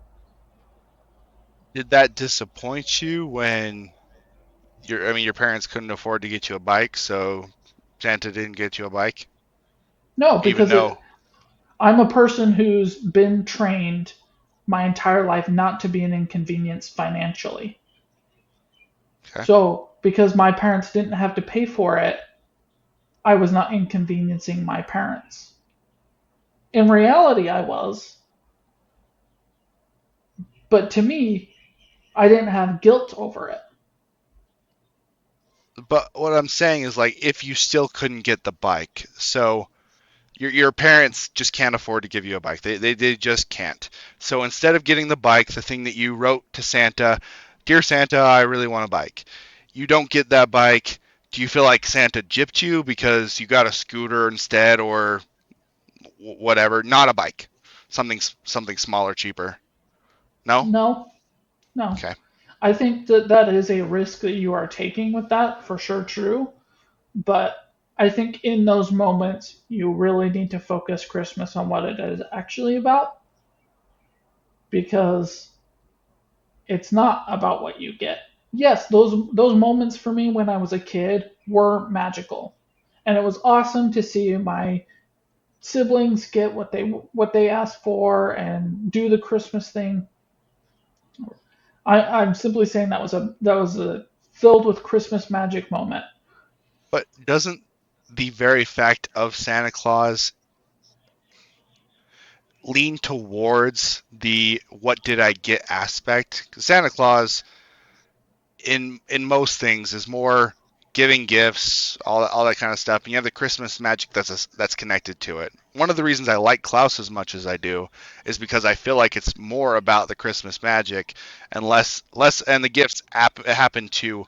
Did that disappoint you when I mean, your parents couldn't afford to get you a bike, so Santa didn't get you a bike, No, even because though, I'm a person who's been trained my entire life not to be an inconvenience financially. okay. So, because my parents didn't have to pay for it, I was not inconveniencing my parents. In reality, I was, but to me, I didn't have guilt over it. But what I'm saying is like if you still couldn't get the bike, so your parents just can't afford to give you a bike. They just can't. So instead of getting the bike, the thing that you wrote to Santa, "Dear Santa, I really want a bike." You don't get that bike. Do you feel like Santa gypped you because you got a scooter instead or whatever, not a bike? Something smaller, cheaper. No? No, no. Okay. I think that that is a risk that you are taking with that, for sure, true. But I think in those moments, you really need to focus Christmas on what it is actually about, because it's not about what you get. Yes, those moments for me when I was a kid were magical. And it was awesome to see my siblings get what they asked for and do the Christmas thing. I'm simply saying that was a filled with Christmas magic moment. But doesn't the very fact of Santa Claus lean towards the what did I get aspect? 'Cause Santa Claus in most things is more giving gifts, all that kind of stuff. And you have the Christmas magic that's connected to it. One of the reasons I like Klaus as much as I do is because I feel like it's more about the Christmas magic and less and the gifts happen to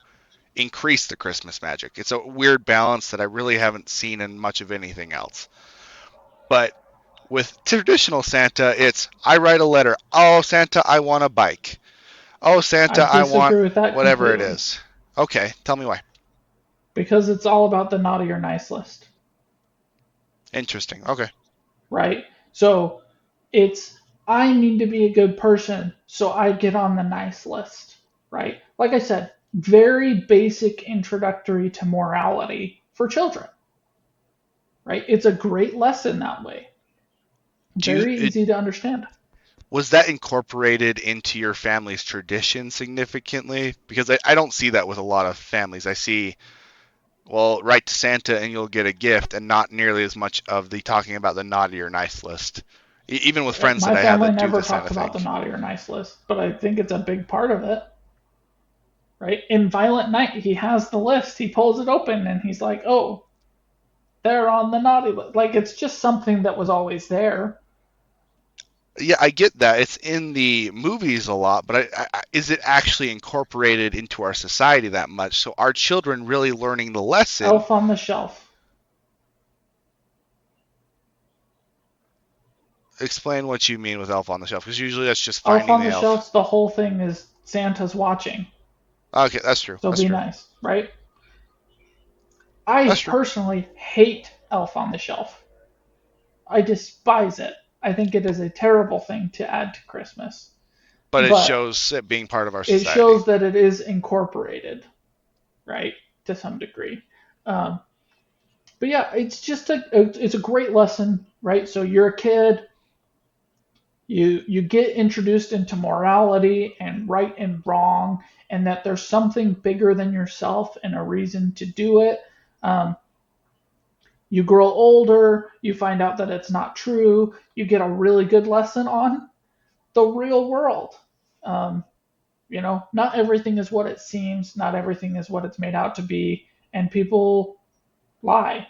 increase the Christmas magic. It's a weird balance that I really haven't seen in much of anything else. But with traditional Santa, it's I write a letter. Oh, Santa, I want a bike. Oh, I Santa, I want disagree with that whatever it completely, is. Okay, tell me why. because it's all about the naughty or nice list, Interesting. Okay. right? So it's, I need to be a good person, so I get on the nice list, right? Like I said, very basic introductory to morality for children, right? It's a great lesson that way. Do you Very easy to understand. was that incorporated into your family's tradition significantly? Because I don't see that with a lot of families. I see, well, write to Santa and you'll get a gift, and not nearly as much of the talking about the naughty or nice list. Even with friends that My I have family that do never this kind talks of about thing. the naughty or nice list, but I think it's a big part of it, right? In Violent Night, he has the list. He pulls it open and he's like, "Oh, they're on the naughty list." Like it's just something that was always there. Yeah, I get that. It's in the movies a lot, but is it actually incorporated into our society that much? So are children really learning the lesson? Elf on the Shelf. Explain what you mean with Elf on the Shelf, because usually that's just Elf finding on the the elf. Shelf's the whole thing is Santa's watching, Okay, that's true. so That's be true. nice, right? I That's true. personally hate Elf on the Shelf. I despise it. I think it is a terrible thing to add to Christmas. But it But shows it being part of our it society. shows that it is incorporated, right, to some degree. Um, but yeah, it's just it's a great lesson, right? So you're a kid, you get introduced into morality and right and wrong, and that there's something bigger than yourself and a reason to do it. Um, you grow older, you find out that it's not true. You get a really good lesson on the real world. Um, not everything is what it seems. Not everything is what it's made out to be, and people lie.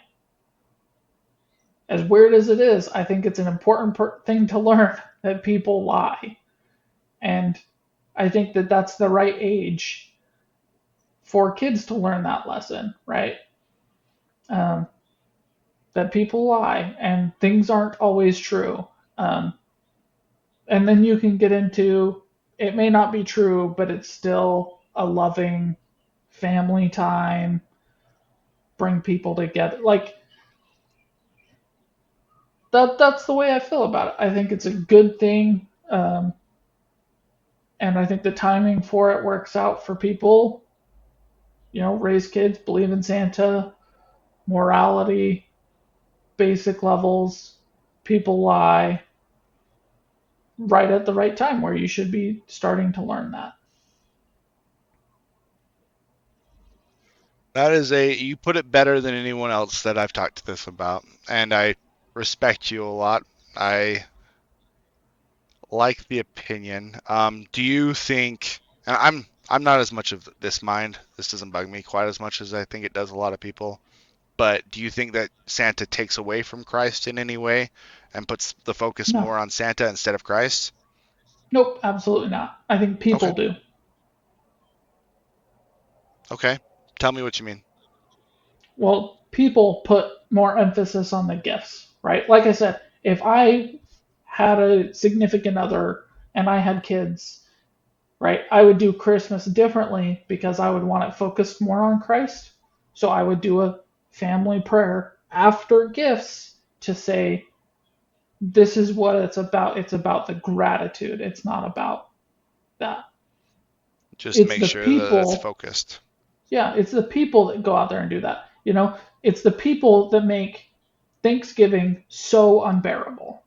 As weird as it is, I think it's an important thing to learn that people lie. And I think that that's the right age for kids to learn that lesson, right? Um, that people lie and things aren't always true. Um, and then you can get into it may not be true, but it's still a loving family time, bring people together. Like that's the way I feel about it. I think it's a good thing. And I think the timing for it works out for people, raise kids, believe in Santa, morality, basic levels, people lie right at the right time where you should be starting to learn that. That is you put it better than anyone else that I've talked to this about, and I respect you a lot. I like the opinion. Do you think I'm not as much of this mind. This doesn't bug me quite as much as I think it does a lot of people. But do you think that Santa takes away from Christ in any way and puts the focus No, more on Santa instead of Christ? nope, absolutely not. I think people Okay. do. Okay. Tell me what you mean. Well, people put more emphasis on the gifts, right? Like I said, if I had a significant other and I had kids, right, I would do Christmas differently because I would want it focused more on Christ. So I would do a family prayer after gifts to say, this is what it's about. It's about the gratitude. It's not about that. Just It's make the sure that it's people, focused. yeah, it's the people that go out there and do that. It's the people that make Thanksgiving so unbearable,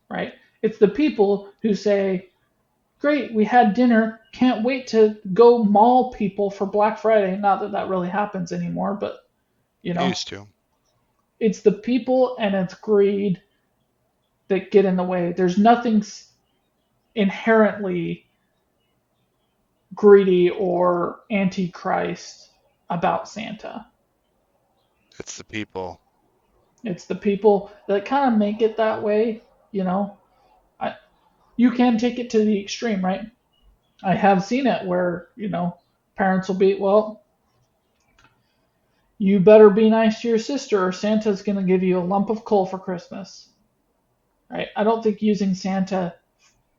right? It's the people who say, great, we had dinner, can't wait to go maul people for Black Friday. Not that that really happens anymore, but you It know, used to. it's the people and it's greed that get in the way. There's nothing inherently greedy or antichrist about Santa. It's the people. It's the people that kind of make it that way, you know. I, you can take it to the extreme, right? I have seen it where, parents will be, well, you better be nice to your sister or Santa's going to give you a lump of coal for Christmas, right? I don't think using Santa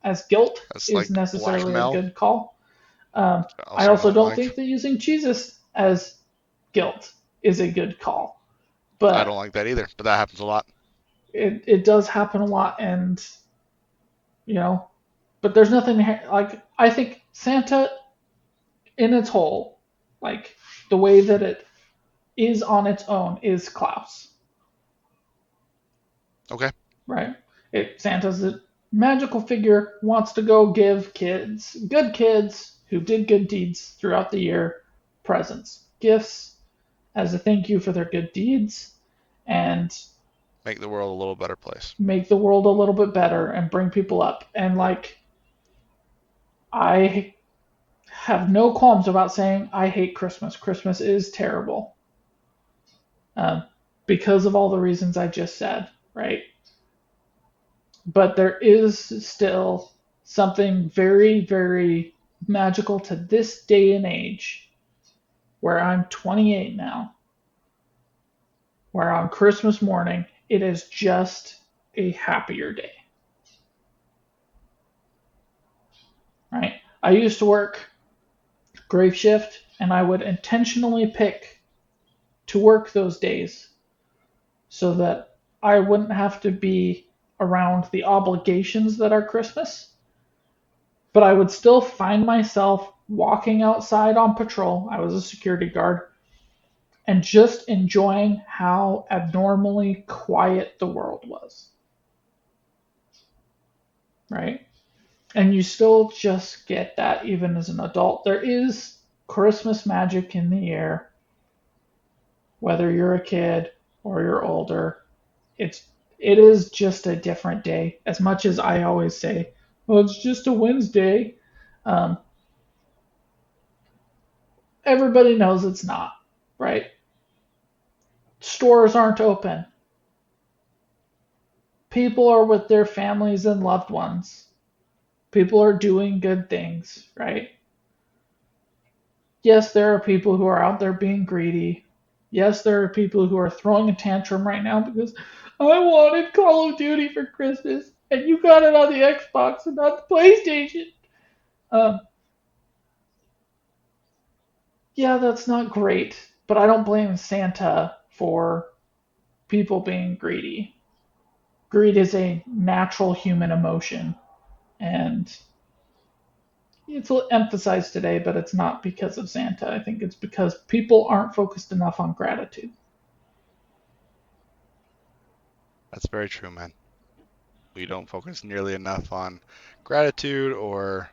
as guilt That's is like necessarily a blackmail. good call. I I also also don't don't like. think that using Jesus as guilt is a good call, I don't but like that either, but that happens a lot. it does happen a lot, and you know, but there's nothing like I think Santa in its whole, like the way that it is on its own, is Klaus, Okay. right? Santa's a magical figure, wants to go give good kids who did good deeds throughout the year, presents, gifts as a thank you for their good deeds, and Make the world a little better place. make the world a little bit better and bring people up. And like, I have no qualms about saying I hate Christmas. Christmas is terrible, um, because of all the reasons I just said, right? But there is still something very, very magical to this day and age where I'm 28 now, where on Christmas morning it is just a happier day, right? I used to work grave shift and I would intentionally pick to work those days so that I wouldn't have to be around the obligations that are Christmas, but I would still find myself walking outside on patrol. I was a security guard and just enjoying how abnormally quiet the world was, right? And you still just get that even as an adult. There is Christmas magic in the air, whether you're a kid or you're older. It's it is just a different day. As much as I always say, well, it's just a Wednesday. Um, Everybody knows it's not, right? Stores aren't open. People are with their families and loved ones. People are doing good things, right? Yes, there are people who are out there being greedy. Yes, there are people who are throwing a tantrum right now because I wanted Call of Duty for Christmas and you got it on the Xbox and not the PlayStation. Um, yeah, that's not great, but I don't blame Santa for people being greedy. Greed is a natural human emotion, and it's emphasized today, but it's not because of Santa. I think it's because people aren't focused enough on gratitude. That's very true, man. We don't focus nearly enough on gratitude or,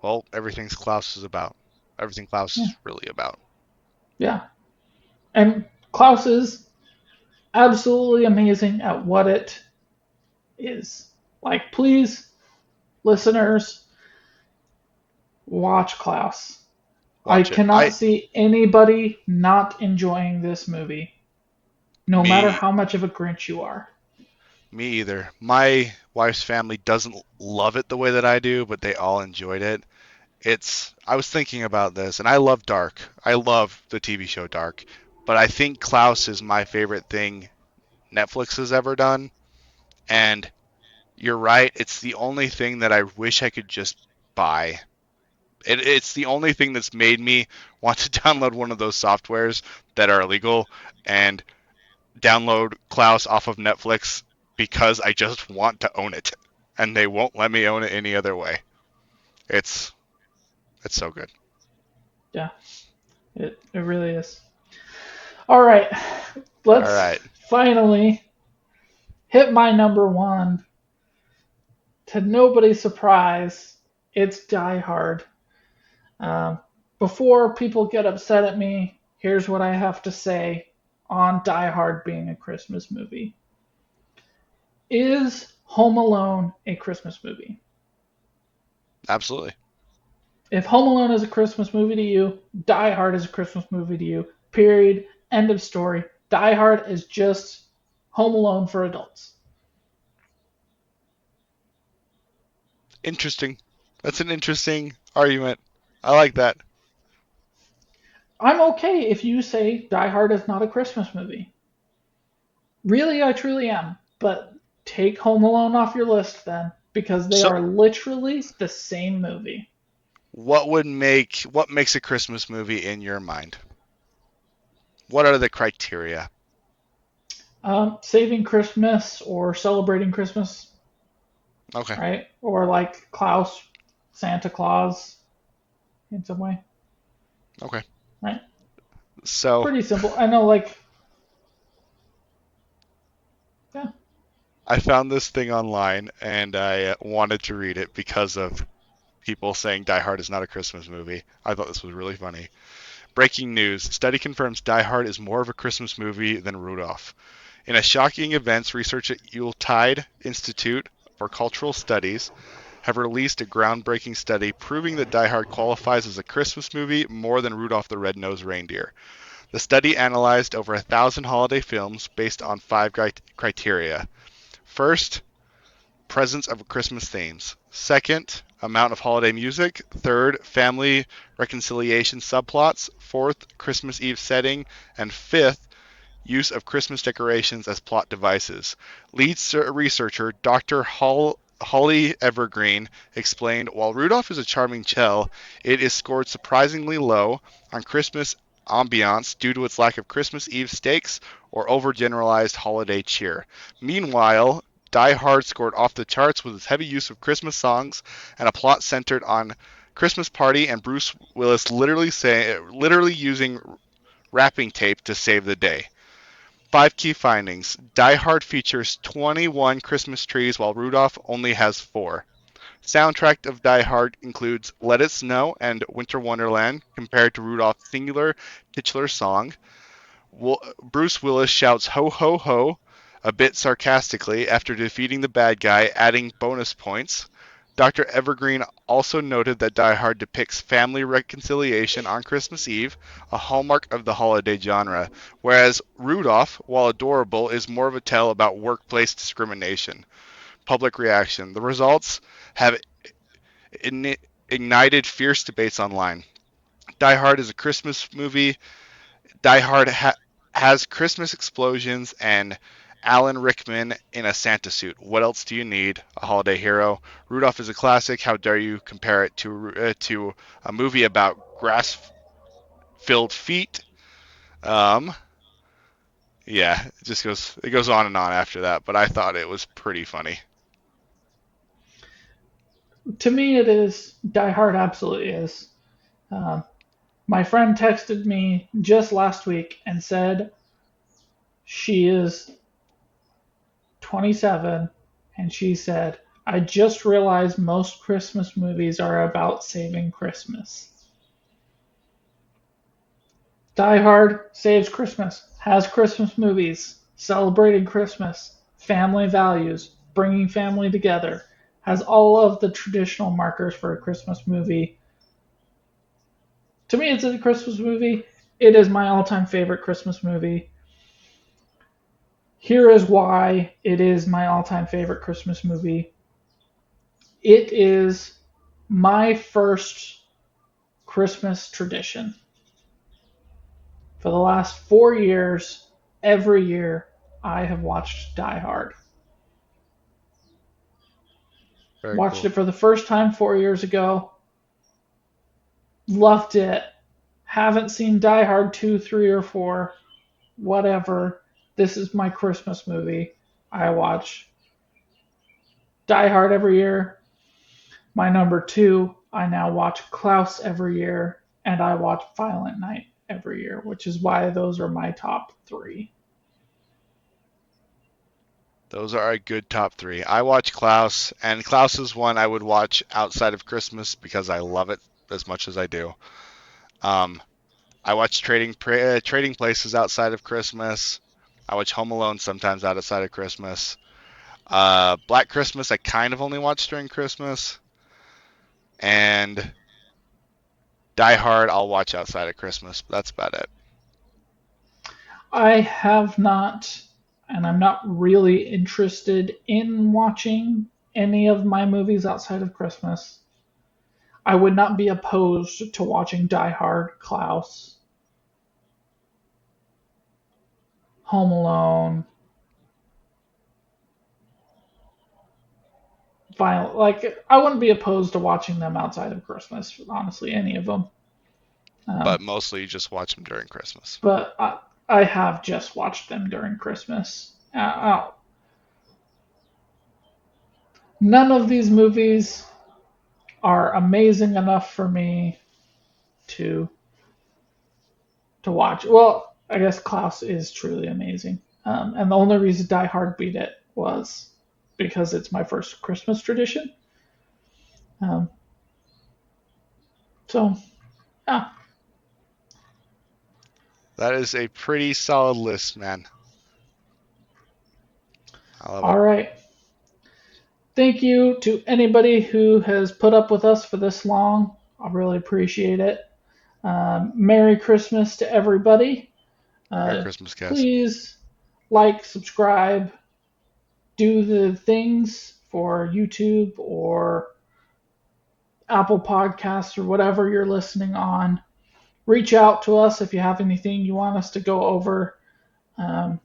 well, everything's Klaus is about. Everything Klaus Yeah. is really about. Yeah. And Klaus is absolutely amazing at what it is. Like, please, listeners, watch Klaus. I Watch it. cannot see anybody not enjoying this movie, no matter Me, how much of a Grinch you are. me either. My wife's family doesn't love it the way that I do, but they all enjoyed it. I was thinking about this, and I love Dark. I love the TV show Dark, but I think Klaus is my favorite thing Netflix has ever done. And you're right, it's the only thing that I wish I could just buy. It's the only thing that's made me want to download one of those softwares that are illegal and download Klaus off of Netflix because I just want to own it, and they won't let me own it any other way. It's it's so good. Yeah, it really is. All right, All let's right. finally hit my number one. To nobody's surprise, it's Die Hard. Um, Before people get upset at me, here's what I have to say on Die Hard being a Christmas movie. Is Home Alone a Christmas movie? Absolutely. If Home Alone is a Christmas movie to you, Die Hard is a Christmas movie to you. Period. End of story. Die Hard is just Home Alone for adults. Interesting. That's an interesting argument. I like that. I'm okay if you say Die Hard is not a Christmas movie. Really, I truly am. But take Home Alone off your list then, because they So, are literally the same movie. what makes a Christmas movie in your mind? What are the criteria? Saving Christmas or celebrating Christmas, Okay. right? Or like Klaus, Santa Claus in some way, Okay. right? So, Pretty simple. I know, like, yeah. I found this thing online and I wanted to read it because of people saying Die Hard is not a Christmas movie. I thought this was really funny. Breaking news. Study confirms Die Hard is more of a Christmas movie than Rudolph. In a shocking events, research at Yuletide Institute for Cultural Studies have released a groundbreaking study proving that Die Hard qualifies as a Christmas movie more than Rudolph the Red-Nosed Reindeer. The study analyzed over 1,000 holiday films based on five criteria. First, presence of Christmas themes. Second, amount of holiday music. Third, family reconciliation subplots. Fourth, Christmas Eve setting. And fifth, use of Christmas decorations as plot devices. Lead researcher Dr. Holly Evergreen explained while Rudolph is a charming Chell, it is scored surprisingly low on Christmas ambiance due to its lack of Christmas Eve stakes or overgeneralized holiday cheer. Meanwhile, Die Hard scored off the charts with its heavy use of Christmas songs and a plot centered on Christmas Party and Bruce Willis literally using wrapping tape to save the day. Five key findings. Die Hard features 21 Christmas trees while Rudolph only has 4. Soundtrack of Die Hard includes Let It Snow and Winter Wonderland compared to Rudolph's singular titular song. Bruce Willis shouts ho ho ho a bit sarcastically after defeating the bad guy, adding bonus points. Dr. Evergreen also noted that Die Hard depicts family reconciliation on Christmas Eve, a hallmark of the holiday genre, whereas Rudolph, while adorable, is more of a tale about workplace discrimination. public reaction. The results have ignited fierce debates online. Die Hard is a Christmas movie. Die Hard has Christmas explosions and Alan Rickman in a Santa suit. What else do you need? A holiday hero. Rudolph is a classic. How dare you compare it to a movie about grass-filled feet? Um, yeah, it goes on and on after that. But I thought it was pretty funny. To me, it is. Die Hard absolutely is. Um, my friend texted me just last week and said she is 27, and she said, I just realized most Christmas movies are about saving Christmas. Die Hard saves Christmas, has Christmas movies, celebrating Christmas, family values, bringing family together, has all of the traditional markers for a Christmas movie. To me, it's a Christmas movie. It is my all time favorite Christmas movie. Here is why it is my all time favorite Christmas movie. It is my first Christmas tradition. For the last 4 years, every year, I have watched Die Hard. Very Watched cool. it for the first time 4 years ago. Loved it. Haven't seen Die Hard 2, 3, or 4. Whatever. This is my Christmas movie. I watch Die Hard every year. My number two, I now watch Klaus every year. And I watch Violent Night every year, which is why those are my top three. Those are a good top three. I watch Klaus, and Klaus is one I would watch outside of Christmas because I love it as much as I do. Um, I watch Trading Places outside of Christmas. I watch Home Alone sometimes outside of Christmas. Black Christmas I kind of only watch during Christmas, and Die Hard I'll watch outside of Christmas. But that's about it. I have not, and I'm not really interested in watching any of my movies outside of Christmas. I would not be opposed to watching Die Hard, Klaus, Home Alone, Violent. Like, I wouldn't be opposed to watching them outside of Christmas, honestly, any of them. Um, But mostly you just watch them during Christmas. but I have just watched them during Christmas. None of these movies are amazing enough for me to watch. Well, I guess Klaus is truly amazing, and the only reason Die Hard beat it was because it's my first Christmas tradition. Um, so yeah, That is a pretty solid list, man. I love all it. right. Thank you to anybody who has put up with us for this long. I really appreciate it. Merry Christmas to everybody. Merry Uh, Christmas, guys. please like, subscribe, do the things for YouTube or Apple Podcasts or whatever you're listening on. Reach out to us if you have anything you want us to go over. Um,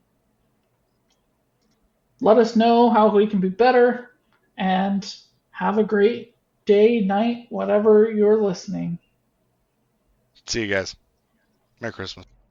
let us know how we can be better and have a great day, night, whatever you're listening. See you guys. Merry Christmas.